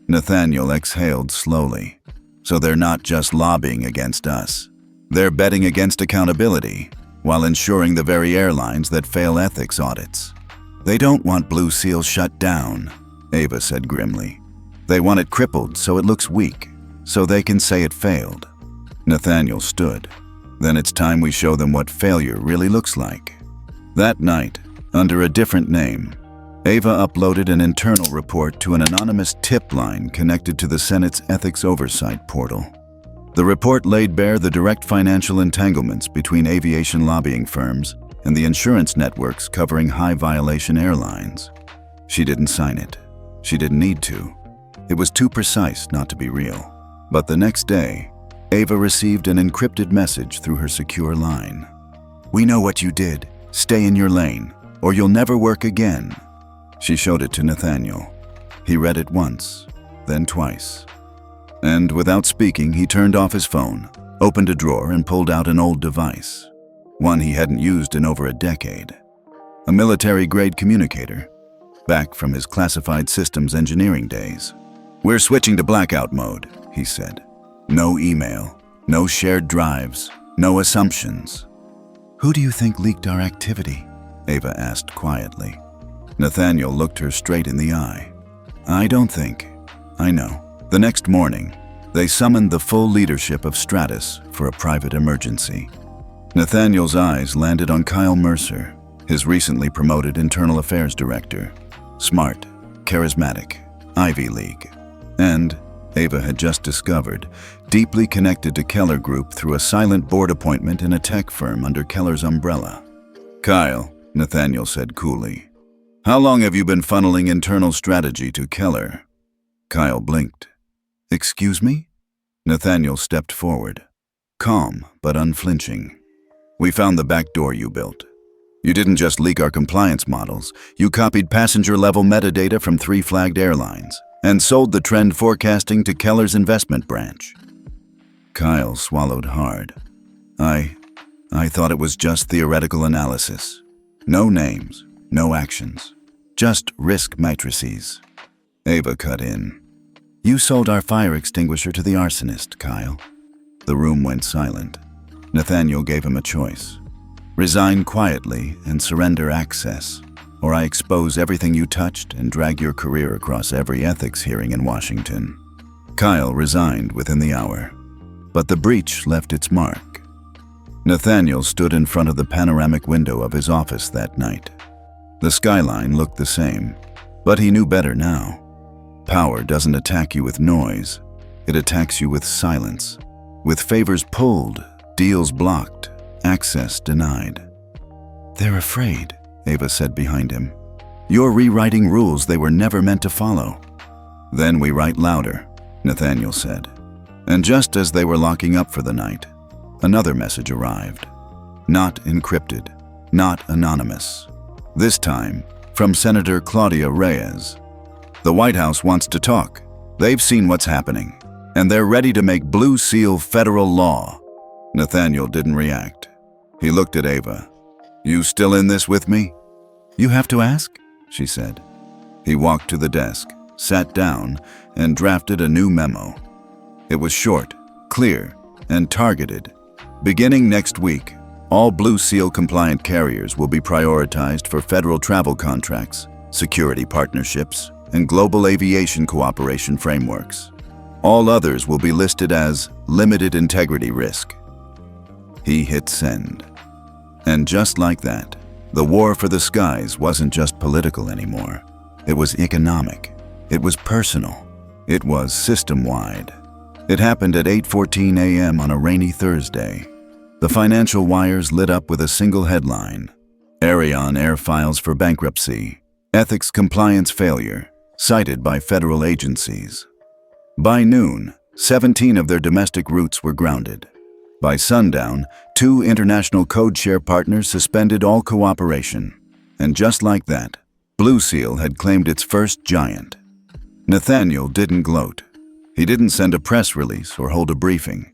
S1: Nathaniel exhaled slowly. "So they're not just lobbying against us. They're betting against accountability, while ensuring the very airlines that fail ethics audits." "They don't want BlueSeal shut down," Ava said grimly. "They want it crippled so it looks weak, so they can say it failed." Nathaniel stood. "Then it's time we show them what failure really looks like." That night, under a different name, Ava uploaded an internal report to an anonymous tip line connected to the Senate's Ethics Oversight portal. The report laid bare the direct financial entanglements between aviation lobbying firms and the insurance networks covering high-violation airlines. She didn't sign it. She didn't need to. It was too precise not to be real. But the next day, Ava received an encrypted message through her secure line. "We know what you did. Stay in your lane, or you'll never work again." She showed it to Nathaniel. He read it once, then twice. And without speaking, he turned off his phone, opened a drawer, and pulled out an old device. One he hadn't used in over a decade. A military-grade communicator, back from his classified systems engineering days. "We're switching to blackout mode," he said. "No email, no shared drives, no assumptions." "Who do you think leaked our activity?" Ava asked quietly. Nathaniel looked her straight in the eye. "I don't think. I know." The next morning, they summoned the full leadership of Stratus for a private emergency. Nathaniel's eyes landed on Kyle Mercer, his recently promoted Internal Affairs Director. Smart, charismatic, Ivy League. And, Ava had just discovered, deeply connected to Keller Group through a silent board appointment in a tech firm under Keller's umbrella. "Kyle," Nathaniel said coolly, "how long have you been funneling internal strategy to Keller?" Kyle blinked. "Excuse me?" Nathaniel stepped forward, calm but unflinching. "We found the back door you built. You didn't just leak our compliance models, you copied passenger-level metadata from 3 flagged airlines and sold the trend forecasting to Keller's investment branch." Kyle swallowed hard. I thought it was just theoretical analysis. No names, no actions, just risk matrices." Ava cut in. "You sold our fire extinguisher to the arsonist, Kyle." The room went silent. Nathaniel gave him a choice. "Resign quietly and surrender access, or I expose everything you touched and drag your career across every ethics hearing in Washington." Kyle resigned within the hour, but the breach left its mark. Nathaniel stood in front of the panoramic window of his office that night. The skyline looked the same, but he knew better now. Power doesn't attack you with noise. It attacks you with silence, with favors pulled, deals blocked, access denied. They're afraid, Ava said behind him. You're rewriting rules they were never meant to follow. Then we write louder, Nathaniel said. And just as they were locking up for the night, another message arrived. Not encrypted, not anonymous. This time, from Senator Claudia Reyes. The White House wants to talk. They've seen what's happening, and they're ready to make BlueSeal federal law. Nathaniel didn't react. He looked at Ava. You still in this with me? You have to ask, she said. He walked to the desk, sat down, and drafted a new memo. It was short, clear, and targeted. Beginning next week, all BlueSeal-compliant carriers will be prioritized for federal travel contracts, security partnerships, and global aviation cooperation frameworks. All others will be listed as limited integrity risk. He hit send. And just like that, the war for the skies wasn't just political anymore. It was economic. It was personal. It was system-wide. It happened at 8:14 a.m. on a rainy Thursday. The financial wires lit up with a single headline. Air files for bankruptcy. Ethics compliance failure, cited by federal agencies. By noon, 17 of their domestic routes were grounded. By sundown, 2 international code-share partners suspended all cooperation. And just like that, BlueSeal had claimed its first giant. Nathaniel didn't gloat. He didn't send a press release or hold a briefing.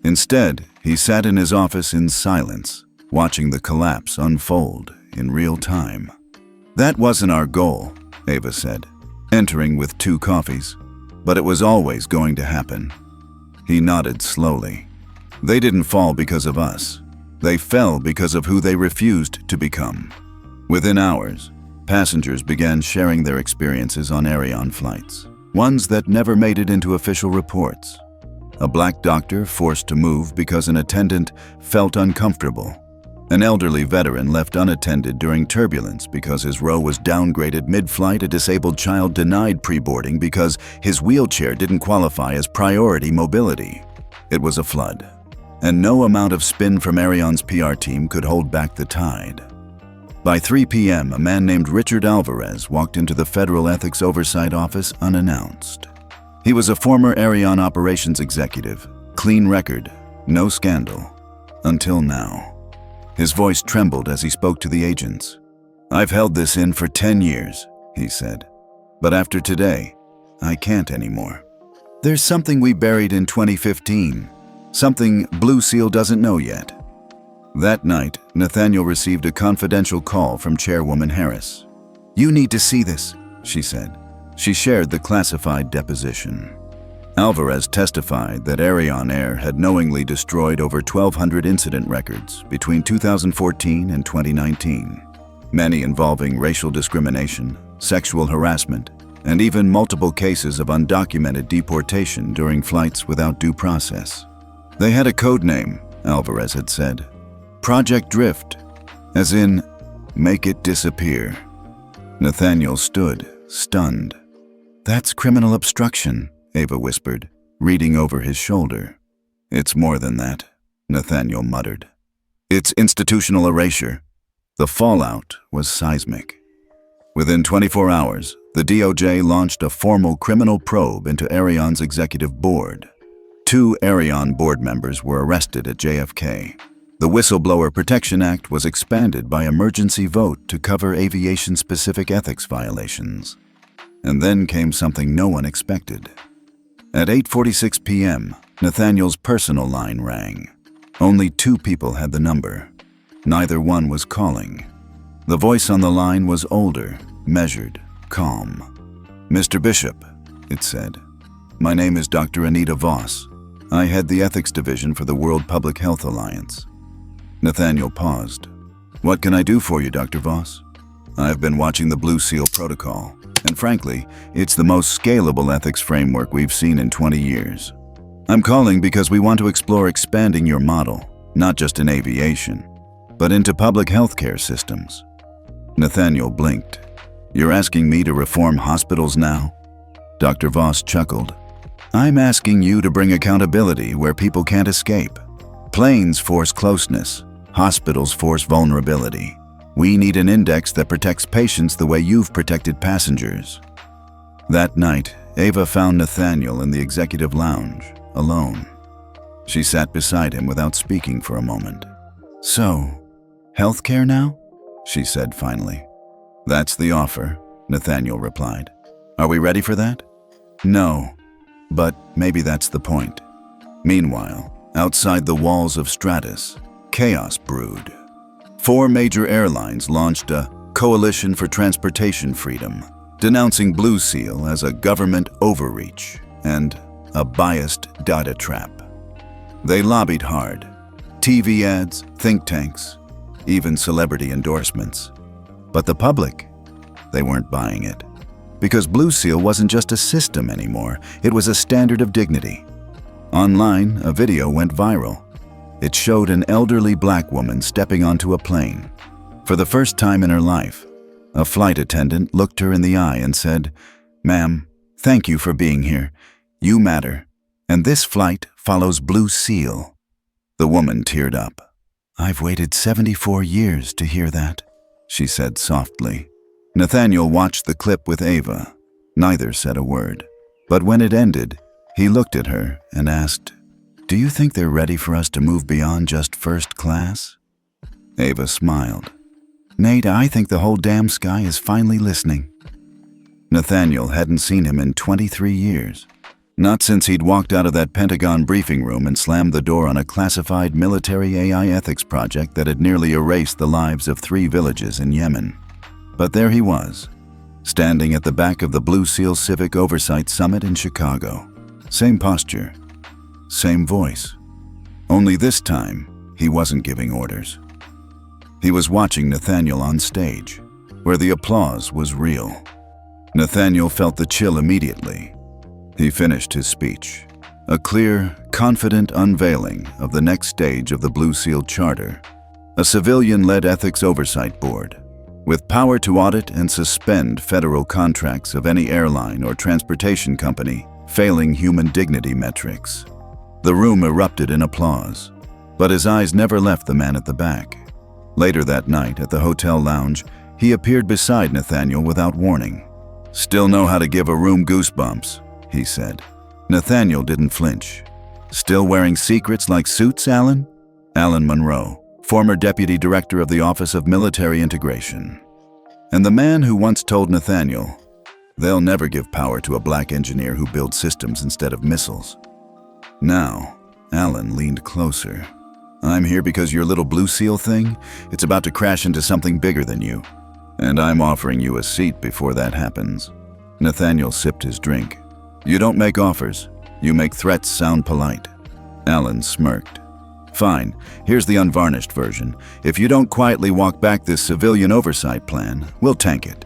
S1: Instead, he sat in his office in silence, watching the collapse unfold in real time. That wasn't our goal, Ava said, entering with 2 coffees, but it was always going to happen. He nodded slowly. They didn't fall because of us. They fell because of who they refused to become. Within hours, passengers began sharing their experiences on Airlines flights, ones that never made it into official reports. A black doctor forced to move because an attendant felt uncomfortable. An elderly veteran left unattended during turbulence because his row was downgraded mid-flight. A disabled child denied pre-boarding because his wheelchair didn't qualify as priority mobility. It was a flood, and no amount of spin from Airlines' PR team could hold back the tide. By 3 p.m., a man named Richard Alvarez walked into the Federal Ethics Oversight Office unannounced. He was a former Airlines operations executive, clean record, no scandal, until now. His voice trembled as he spoke to the agents. I've held this in for 10 years, he said, but after today, I can't anymore. There's something we buried in 2015, something BlueSeal doesn't know yet. That night, Nathaniel received a confidential call from Chairwoman Harris. You need to see this, she said. She shared the classified deposition. Alvarez testified that Air had knowingly destroyed over 1,200 incident records between 2014 and 2019, many involving racial discrimination, sexual harassment, and even multiple cases of undocumented deportation during flights without due process. They had a code name, Alvarez had said. Project Drift, as in, make it disappear. Nathaniel stood, stunned. That's criminal obstruction, Ava whispered, reading over his shoulder. It's more than that, Nathaniel muttered. It's institutional erasure. The fallout was seismic. Within 24 hours, the DOJ launched a formal criminal probe into Airlines' executive board. 2 Airlines board members were arrested at JFK. The Whistleblower Protection Act was expanded by emergency vote to cover aviation-specific ethics violations. And then came something no one expected. At 8:46 p.m., Nathaniel's personal line rang. Only 2 people had the number. Neither one was calling. The voice on the line was older, measured, calm. Mr. Bishop, it said. My name is Dr. Anita Voss. I head the ethics division for the World Public Health Alliance. Nathaniel paused. What can I do for you, Dr. Voss? I've been watching the BlueSeal protocol, and frankly, it's the most scalable ethics framework we've seen in 20 years. I'm calling because we want to explore expanding your model, not just in aviation, but into public healthcare systems. Nathaniel blinked. You're asking me to reform hospitals now? Dr. Voss chuckled. I'm asking you to bring accountability where people can't escape. Planes force closeness. Hospitals force vulnerability. We need an index that protects patients the way you've protected passengers. That night, Ava found Nathaniel in the executive lounge, alone. She sat beside him without speaking for a moment. So, healthcare now? She said finally. That's the offer, Nathaniel replied. Are we ready for that? No, but maybe that's the point. Meanwhile, outside the walls of Stratus, chaos brewed. 4 major airlines launched a coalition for transportation freedom, denouncing BlueSeal as a government overreach and a biased data trap. They lobbied hard. TV ads, think tanks, even celebrity endorsements. But the public, they weren't buying it. Because BlueSeal wasn't just a system anymore, it was a standard of dignity. Online, a video went viral. It showed an elderly black woman stepping onto a plane. For the first time in her life, a flight attendant looked her in the eye and said, "Ma'am, thank you for being here. You matter. And this flight follows BlueSeal." The woman teared up. "I've waited 74 years to hear that," she said softly. Nathaniel watched the clip with Ava. Neither said a word. But when it ended, he looked at her and asked, "Do you think they're ready for us to move beyond just first class?" Ava smiled. "Nate, I think the whole damn sky is finally listening." Nathaniel hadn't seen him in 23 years. Not since he'd walked out of that Pentagon briefing room and slammed the door on a classified military AI ethics project that had nearly erased the lives of 3 villages in Yemen. But there he was, standing at the back of the BlueSeal Civic Oversight Summit in Chicago. Same posture, same voice. Only this time, he wasn't giving orders. He was watching Nathaniel on stage, where the applause was real. Nathaniel felt the chill immediately. He finished his speech, a clear, confident unveiling of the next stage of the BlueSeal Charter, a civilian-led ethics oversight board, with power to audit and suspend federal contracts of any airline or transportation company failing human dignity metrics. The room erupted in applause, but his eyes never left the man at the back. Later that night, at the hotel lounge, he appeared beside Nathaniel without warning. "Still know how to give a room goosebumps," he said. Nathaniel didn't flinch. "Still wearing secrets like suits, Alan?" Alan Monroe, former deputy director of the Office of Military Integration. And the man who once told Nathaniel, "They'll never give power to a black engineer who builds systems instead of missiles." Now, Alan leaned closer. "I'm here because your little BlueSeal thing, it's about to crash into something bigger than you. And I'm offering you a seat before that happens." Nathaniel sipped his drink. "You don't make offers. You make threats sound polite." Alan smirked. "Fine, here's the unvarnished version. If you don't quietly walk back this civilian oversight plan, we'll tank it.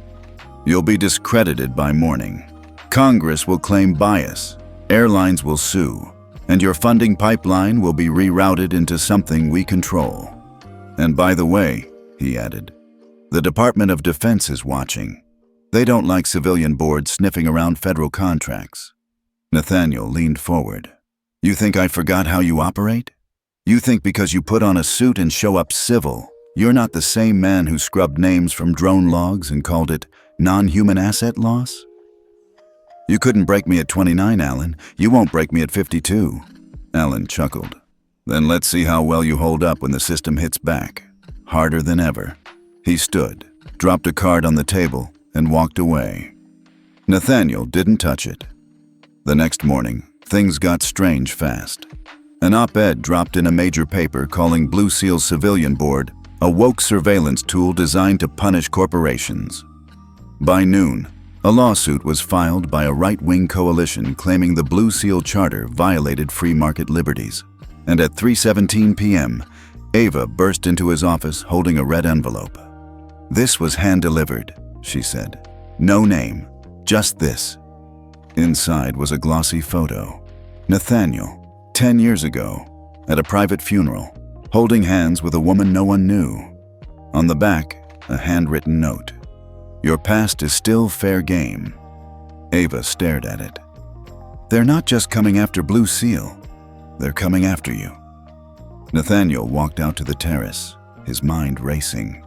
S1: You'll be discredited by morning. Congress will claim bias. Airlines will sue. And your funding pipeline will be rerouted into something we control. And by the way," he added, "the Department of Defense is watching. They don't like civilian boards sniffing around federal contracts." Nathaniel leaned forward. "You think I forgot how you operate? You think because you put on a suit and show up civil, you're not the same man who scrubbed names from drone logs and called it non-human asset loss? You couldn't break me at 29, Alan. You won't break me at 52. Alan chuckled. "Then let's see how well you hold up when the system hits back. Harder than ever." He stood, dropped a card on the table, and walked away. Nathaniel didn't touch it. The next morning, things got strange fast. An op-ed dropped in a major paper calling BlueSeal's civilian board a woke surveillance tool designed to punish corporations. By noon, a lawsuit was filed by a right-wing coalition claiming the BlueSeal Charter violated free market liberties. And at 3:17 p.m., Ava burst into his office holding a red envelope. "This was hand-delivered," she said. "No name, just this." Inside was a glossy photo. Nathaniel, 10 years ago, at a private funeral, holding hands with a woman no one knew. On the back, a handwritten note. "Your past is still fair game." Ava stared at it. They're not just coming after BlueSeal. They're coming after you. Nathaniel walked out to the terrace, his mind racing.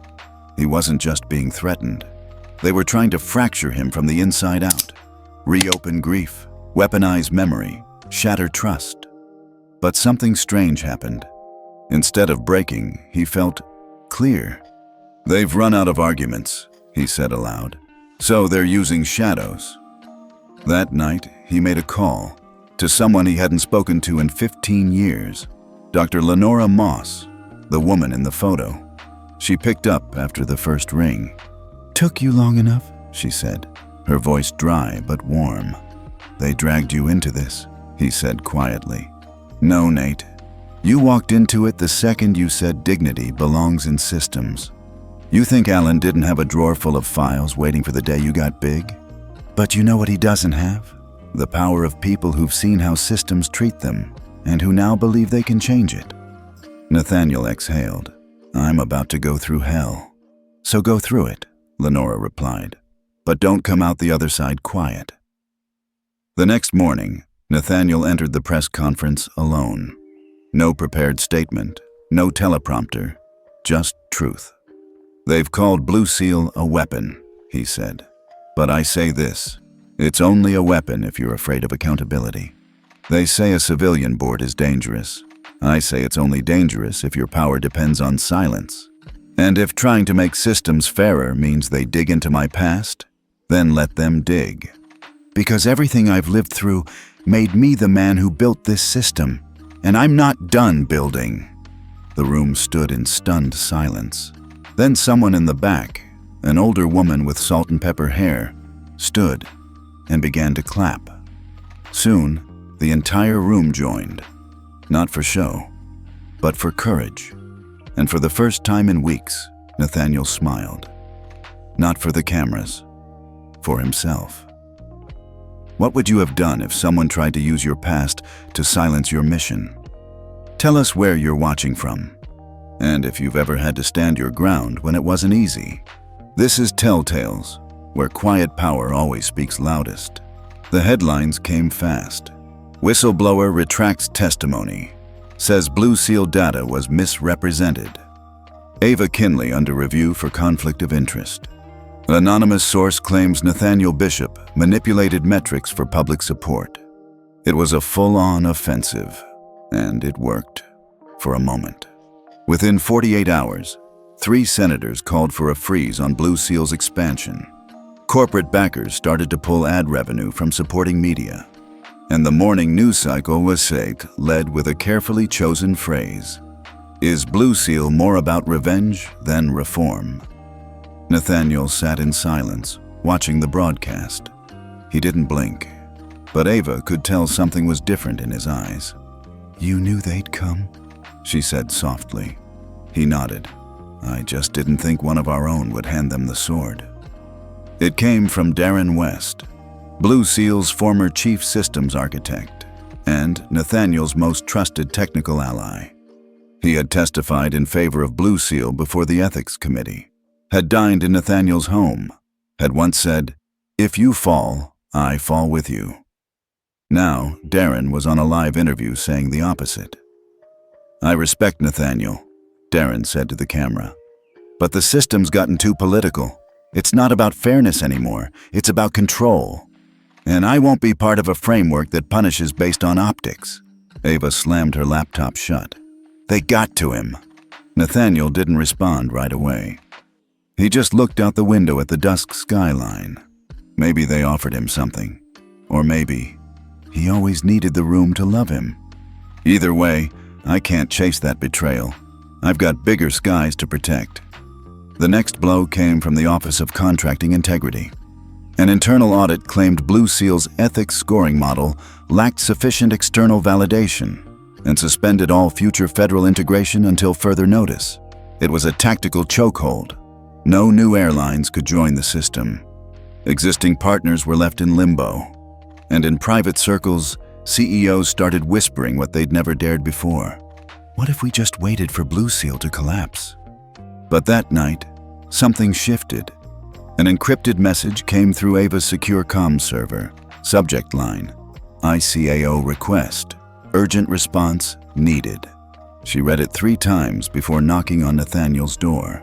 S1: He wasn't just being threatened. They were trying to fracture him from the inside out, reopen grief, weaponize memory, shatter trust. But something strange happened. Instead of breaking, he felt clear. "They've run out of arguments," he said aloud. "So they're using shadows." That night, he made a call to someone he hadn't spoken to in 15 years, Dr. Lenora Moss, the woman in the photo. She picked up after the first ring. "Took you long enough?" she said, her voice dry but warm. "They dragged you into this," he said quietly. "No, Nate. You walked into it the second you said dignity belongs in systems. You think Alan didn't have a drawer full of files waiting for the day you got big? But you know what he doesn't have? The power of people who've seen how systems treat them and who now believe they can change it." Nathaniel exhaled. "I'm about to go through hell." "So go through it," Lenora replied. "But don't come out the other side quiet." The next morning, Nathaniel entered the press conference alone. No prepared statement, no teleprompter, just truth. "They've called BlueSeal a weapon," he said. "But I say this, it's only a weapon if you're afraid of accountability. They say a civilian board is dangerous. I say it's only dangerous if your power depends on silence. And if trying to make systems fairer means they dig into my past, then let them dig. Because everything I've lived through made me the man who built this system, and I'm not done building." The room stood in stunned silence. Then someone in the back, an older woman with salt and pepper hair, stood and began to clap. Soon, the entire room joined. Not for show, but for courage. And for the first time in weeks, Nathaniel smiled. Not for the cameras, for himself. What would you have done if someone tried to use your past to silence your mission? Tell us where you're watching from, and if you've ever had to stand your ground when it wasn't easy. This is Telltales, where quiet power always speaks loudest. The headlines came fast. Whistleblower retracts testimony, says BlueSeal data was misrepresented. Ava Kinley under review for conflict of interest. Anonymous source claims Nathaniel Bishop manipulated metrics for public support. It was a full-on offensive, and it worked for a moment. Within 48 hours, 3 senators called for a freeze on BlueSeal's expansion. Corporate backers started to pull ad revenue from supporting media. And the morning news cycle was led with a carefully chosen phrase: "Is BlueSeal more about revenge than reform?" Nathaniel sat in silence, watching the broadcast. He didn't blink, but Ava could tell something was different in his eyes. "You knew they'd come?" she said softly. He nodded. "I just didn't think one of our own would hand them the sword." It came from Darren West, BlueSeal's former chief systems architect, and Nathaniel's most trusted technical ally. He had testified in favor of BlueSeal before the ethics committee, had dined in Nathaniel's home, had once said, "If you fall, I fall with you." Now, Darren was on a live interview saying the opposite. "I respect Nathaniel," Darren said to the camera. "But the system's gotten too political. It's not about fairness anymore, it's about control. And I won't be part of a framework that punishes based on optics." Ava slammed her laptop shut. "They got to him." Nathaniel didn't respond right away. He just looked out the window at the dusk skyline. Maybe they offered him something. Or maybe he always needed the room to love him. Either way, I can't chase that betrayal. I've got bigger skies to protect. The next blow came from the Office of Contracting Integrity. An internal audit claimed BlueSeal's ethics scoring model lacked sufficient external validation and suspended all future federal integration until further notice. It was a tactical chokehold. No new airlines could join the system. Existing partners were left in limbo. And in private circles, CEOs started whispering what they'd never dared before. What if we just waited for BlueSeal to collapse? But that night, something shifted. An encrypted message came through Ava's secure comms server. Subject line: ICAO request. Urgent response needed. She read it 3 times before knocking on Nathaniel's door.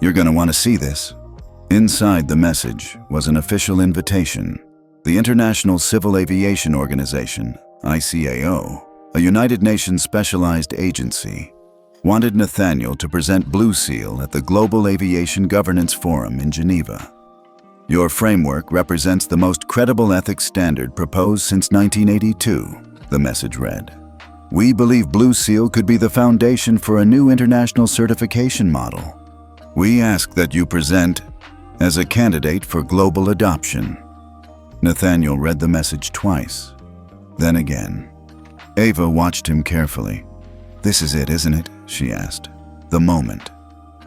S1: "You're gonna want to see this." Inside the message was an official invitation. The International Civil Aviation Organization, ICAO, a United Nations specialized agency, wanted Nathaniel to present BlueSeal at the Global Aviation Governance Forum in Geneva. "Your framework represents the most credible ethics standard proposed since 1982, the message read. "We believe BlueSeal could be the foundation for a new international certification model. We ask that you present as a candidate for global adoption." Nathaniel read the message twice, then again. Ava watched him carefully. "This is it, isn't it?" she asked. "The moment."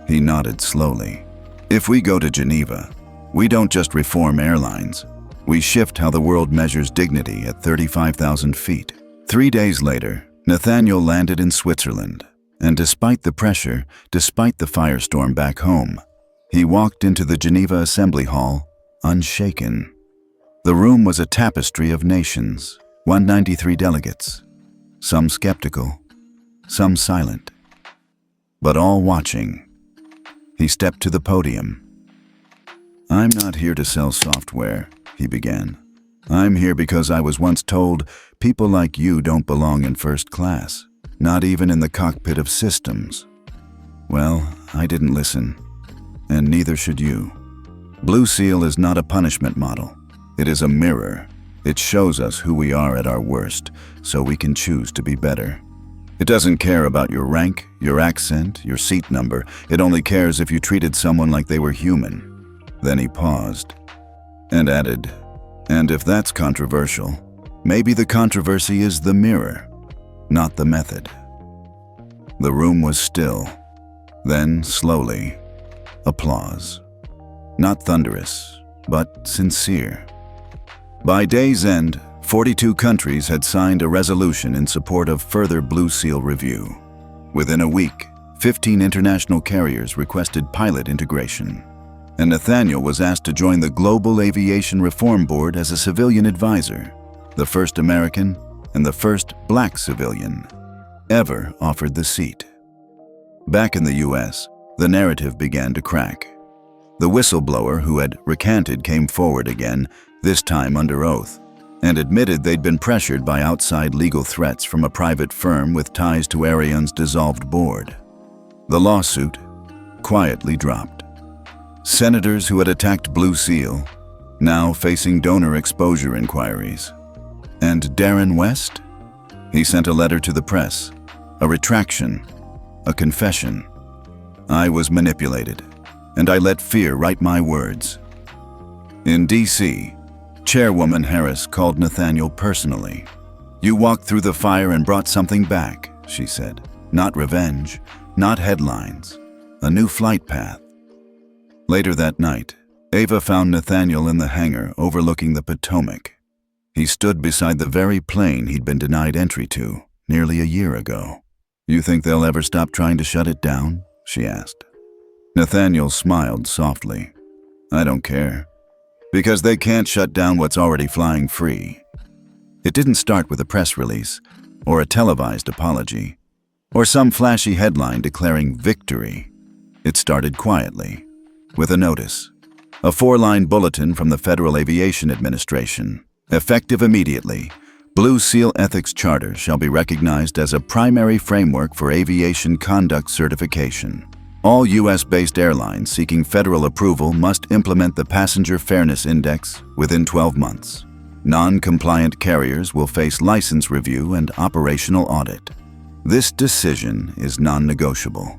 S1: He nodded slowly. "If we go to Geneva, we don't just reform airlines. We shift how the world measures dignity at 35,000 feet. 3 days later, Nathaniel landed in Switzerland, and despite the pressure, despite the firestorm back home, he walked into the Geneva Assembly Hall unshaken. The room was a tapestry of nations, 193 delegates, some skeptical, some silent, but all watching. He stepped to the podium. "I'm not here to sell software," he began. "I'm here because I was once told people like you don't belong in first class, not even in the cockpit of systems. Well, I didn't listen, and neither should you. BlueSeal is not a punishment model. It is a mirror. It shows us who we are at our worst, so we can choose to be better. It doesn't care about your rank, your accent, your seat number. It only cares if you treated someone like they were human." Then he paused and added, "And if that's controversial, maybe the controversy is the mirror, not the method." The room was still. Then, slowly, applause. Not thunderous, but sincere. By day's end, 42 countries had signed a resolution in support of further BlueSeal review. Within a week, 15 international carriers requested pilot integration, and Nathaniel was asked to join the Global Aviation Reform Board as a civilian advisor, the first American and the first black civilian ever offered the seat. Back in the US, the narrative began to crack. The whistleblower who had recanted came forward again, this time under oath, and admitted they'd been pressured by outside legal threats from a private firm with ties to Airlines' dissolved board. The lawsuit quietly dropped. Senators who had attacked BlueSeal, now facing donor exposure inquiries. And Darren West? He sent a letter to the press, a retraction, a confession. "I was manipulated, and I let fear write my words." In D.C., Chairwoman Harris called Nathaniel personally. "You walked through the fire and brought something back," she said. "Not revenge, not headlines, a new flight path." Later that night, Ava found Nathaniel in the hangar overlooking the Potomac. He stood beside the very plane he'd been denied entry to nearly a year ago. "You think they'll ever stop trying to shut it down?" she asked. Nathaniel smiled softly. "I don't care. Because they can't shut down what's already flying free." It didn't start with a press release, or a televised apology, or some flashy headline declaring victory. It started quietly, with a notice. A 4-line bulletin from the Federal Aviation Administration. "Effective immediately, BlueSeal Ethics Charter shall be recognized as a primary framework for aviation conduct certification. All U.S.-based airlines seeking federal approval must implement the Passenger Fairness Index within 12 months. Non-compliant carriers will face license review and operational audit. This decision is non-negotiable."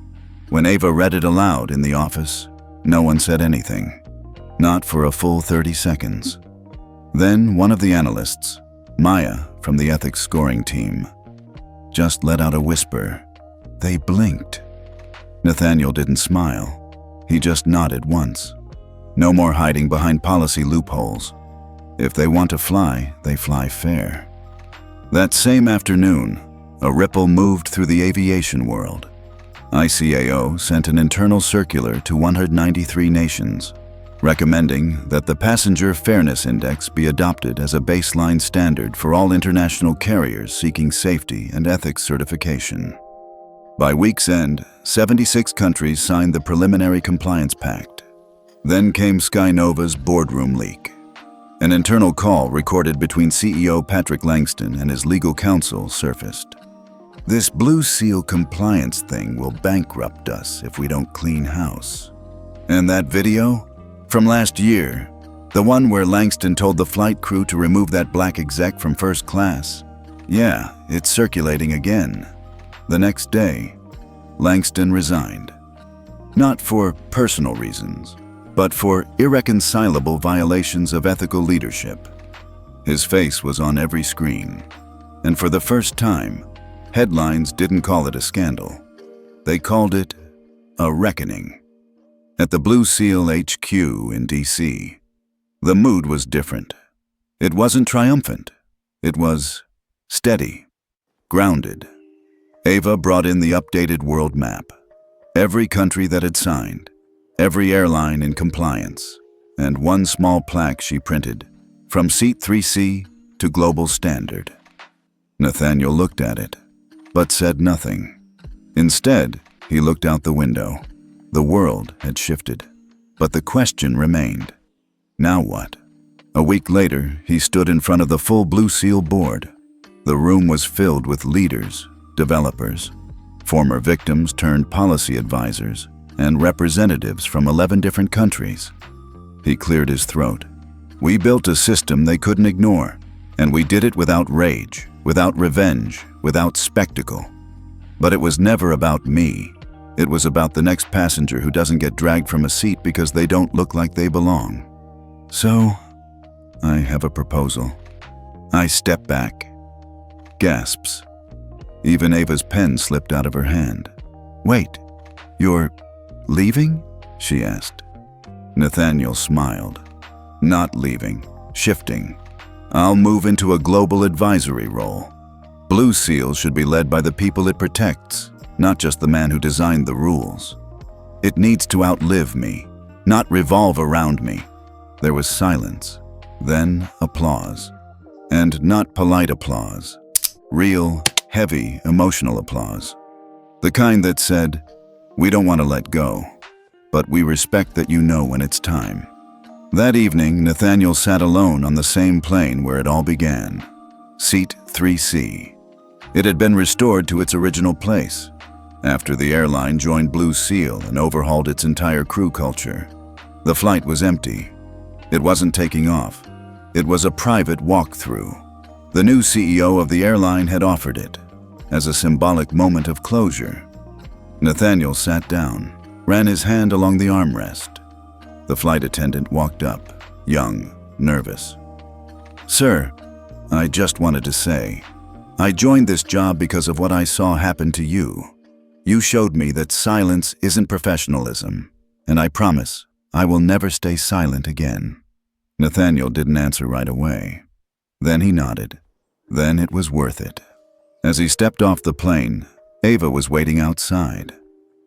S1: When Ava read it aloud in the office, no one said anything. Not for a full 30 seconds. Then one of the analysts, Maya from the ethics scoring team, just let out a whisper. They blinked. Nathaniel didn't smile. He just nodded once. No more hiding behind policy loopholes. If they want to fly, they fly fair. That same afternoon, a ripple moved through the aviation world. ICAO sent an internal circular to 193 nations. recommending that the Passenger Fairness Index be adopted as a baseline standard for all international carriers seeking safety and ethics certification. By week's end, 76 countries signed the Preliminary Compliance Pact. Then came Skynova's boardroom leak. An internal call recorded between CEO Patrick Langston and his legal counsel surfaced. "This BlueSeal compliance thing will bankrupt us if we don't clean house." And that video? From last year, the one where Langston told the flight crew to remove that black exec from first class. Yeah, it's circulating again. The next day, Langston resigned. Not for personal reasons, but for irreconcilable violations of ethical leadership. His face was on every screen, and for the first time, headlines didn't call it a scandal. They called it a reckoning. At the BlueSeal HQ in DC, the mood was different. It wasn't triumphant. It was steady, grounded. Ava brought in the updated world map. Every country that had signed, every airline in compliance, and one small plaque she printed, from Seat 3C to Global Standard. Nathaniel looked at it, but said nothing. Instead, he looked out the window. The world had shifted, but the question remained. Now what? A week later, he stood in front of the full BlueSeal board. The room was filled with leaders, developers, former victims turned policy advisors, and representatives from 11 different countries. He cleared his throat. "We built a system they couldn't ignore, and we did it without rage, without revenge, without spectacle. But it was never about me. It was about the next passenger who doesn't get dragged from a seat because they don't look like they belong. So, I have a proposal." I step back. Gasps. Even Ava's pen slipped out of her hand. "Wait, you're leaving?" she asked. Nathaniel smiled. "Not leaving, shifting. I'll move into a global advisory role. BlueSeal should be led by the people it protects, not just the man who designed the rules. It needs to outlive me, not revolve around me." There was silence, then applause. And not polite applause. Real, heavy, emotional applause. The kind that said, "We don't want to let go, but we respect that you know when it's time." That evening, Nathaniel sat alone on the same plane where it all began. Seat 3C. It had been restored to its original place after the airline joined BlueSeal and overhauled its entire crew culture. The flight was empty. It wasn't taking off. It was a private walkthrough. The new CEO of the airline had offered it as a symbolic moment of closure. Nathaniel sat down, ran his hand along the armrest. The flight attendant walked up, young, nervous. "Sir, I just wanted to say, I joined this job because of what I saw happen to you. You showed me that silence isn't professionalism, and I promise I will never stay silent again." Nathaniel didn't answer right away. Then he nodded. Then it was worth it. As he stepped off the plane, Ava was waiting outside.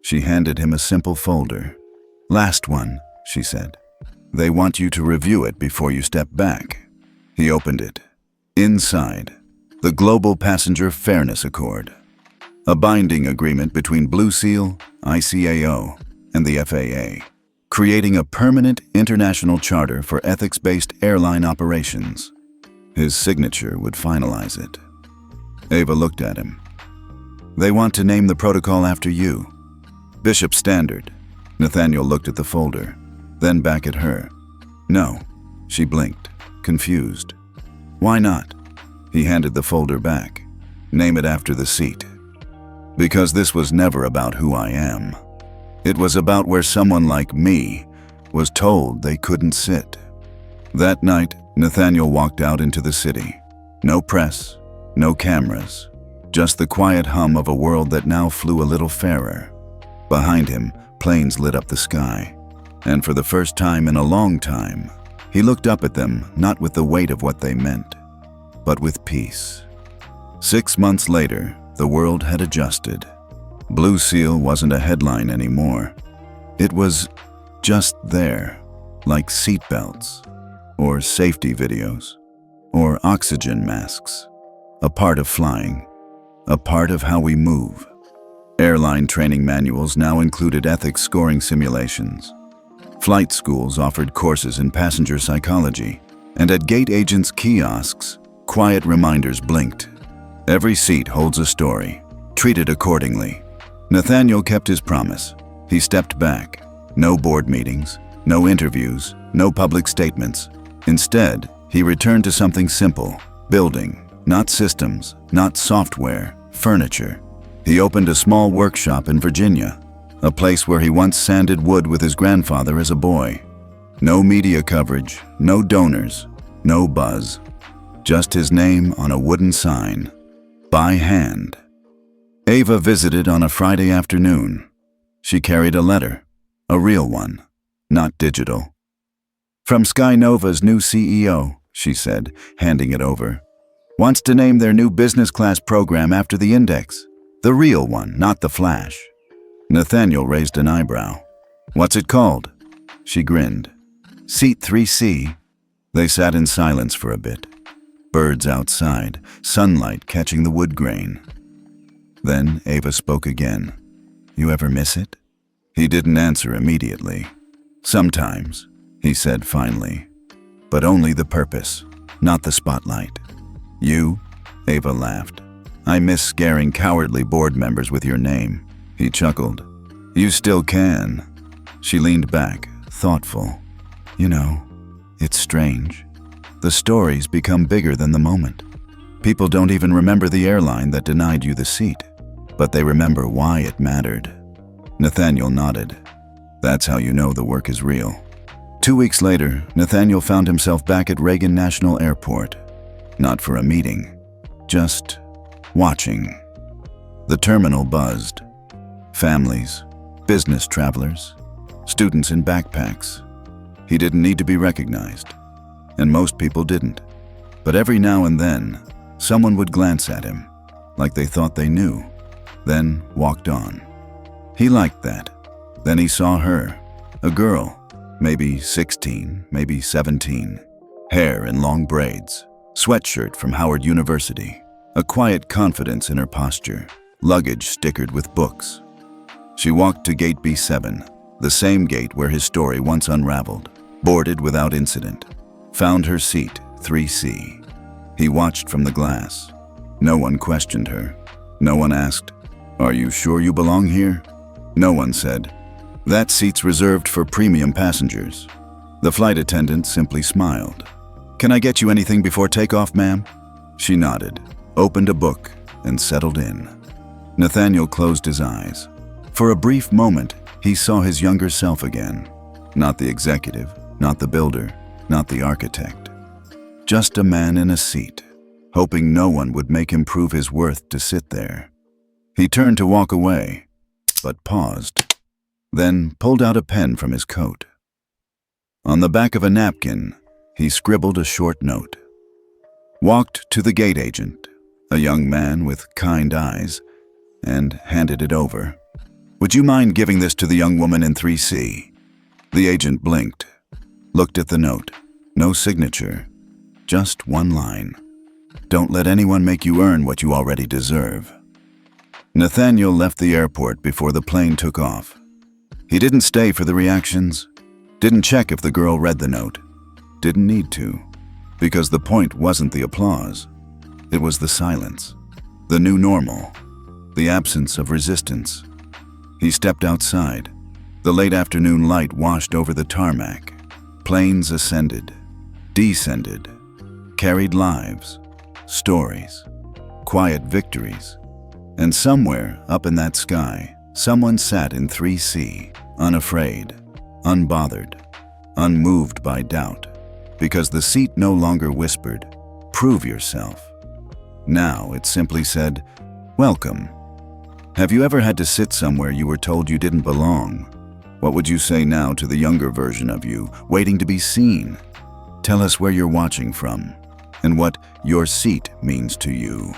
S1: She handed him a simple folder. "Last one," she said. "They want you to review it before you step back." He opened it. Inside, the Global Passenger Fairness Accord. A binding agreement between BlueSeal, ICAO, and the FAA, creating a permanent international charter for ethics-based airline operations. His signature would finalize it. Ava looked at him. "They want to name the protocol after you. Bishop Standard." Nathaniel looked at the folder, then back at her. "No." She blinked, confused. "Why not?" He handed the folder back. "Name it after the seat." Because this was never about who I am. It was about where someone like me was told they couldn't sit. That night, Nathaniel walked out into the city. No press, no cameras, just the quiet hum of a world that now flew a little fairer. Behind him, planes lit up the sky. And for the first time in a long time, he looked up at them not with the weight of what they meant, but with peace. 6 months later, the world had adjusted. BlueSeal wasn't a headline anymore. It was just there, like seat belts, or safety videos, or oxygen masks. A part of flying, a part of how we move. Airline training manuals now included ethics scoring simulations. Flight schools offered courses in passenger psychology, and at gate agents' kiosks, quiet reminders blinked. Every seat holds a story. Treat it accordingly. Nathaniel kept his promise. He stepped back. No board meetings, no interviews, no public statements. Instead, he returned to something simple: building, not systems, not software, furniture. He opened a small workshop in Virginia, a place where he once sanded wood with his grandfather as a boy. No media coverage, no donors, no buzz. Just his name on a wooden sign. By hand. Ava visited on a Friday afternoon. She carried a letter, a real one, not digital. From Skynova's new CEO, she said, handing it over. Wants to name their new business class program after the index. The real one, not the flash. Nathaniel raised an eyebrow. What's it called? She grinned. Seat 3C. They sat in silence for a bit. Birds outside, sunlight catching the wood grain. Then Ava spoke again. You ever miss it? He didn't answer immediately. Sometimes, he said finally. But only the purpose, not the spotlight. You? Ava laughed. I miss scaring cowardly board members with your name. He chuckled. You still can. She leaned back, thoughtful. You know, it's strange. The stories become bigger than the moment. People don't even remember the airline that denied you the seat, but they remember why it mattered. Nathaniel nodded. That's how you know the work is real. 2 weeks later, Nathaniel found himself back at Reagan National Airport. Not for a meeting, just watching. The terminal buzzed. Families, business travelers, students in backpacks. He didn't need to be recognized, and most people didn't. But every now and then, someone would glance at him, like they thought they knew, then walked on. He liked that. Then he saw her, a girl, maybe 16, maybe 17, hair in long braids, sweatshirt from Howard University, a quiet confidence in her posture, luggage stickered with books. She walked to gate B7, the same gate where his story once unraveled, boarded without incident. Found her seat, 3C. He watched from the glass. No one questioned her. No one asked, "Are you sure you belong here?" No one said, "That seat's reserved for premium passengers." The flight attendant simply smiled. "Can I get you anything before takeoff, ma'am?" She nodded, opened a book, and settled in. Nathaniel closed his eyes. For a brief moment, he saw his younger self again. Not the executive, not the builder, not the architect. Just a man in a seat, hoping no one would make him prove his worth to sit there. He turned to walk away, but paused, then pulled out a pen from his coat. On the back of a napkin, he scribbled a short note. Walked to the gate agent, a young man with kind eyes, and handed it over. "Would you mind giving this to the young woman in 3C? The agent blinked, looked at the note. No signature, just one line. "Don't let anyone make you earn what you already deserve." Nathaniel left the airport before the plane took off. He didn't stay for the reactions, didn't check if the girl read the note. Didn't need to, because the point wasn't the applause. It was the silence, the new normal, the absence of resistance. He stepped outside. The late afternoon light washed over the tarmac. Planes ascended, descended, carried lives, stories, quiet victories. And somewhere up in that sky, someone sat in 3C, unafraid, unbothered, unmoved by doubt, because the seat no longer whispered, "Prove yourself." Now it simply said, "Welcome." Have you ever had to sit somewhere you were told you didn't belong? What would you say now to the younger version of you, waiting to be seen? Tell us where you're watching from, and what your seat means to you.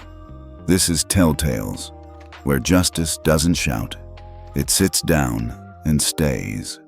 S1: This is Telltales, where justice doesn't shout, it sits down and stays.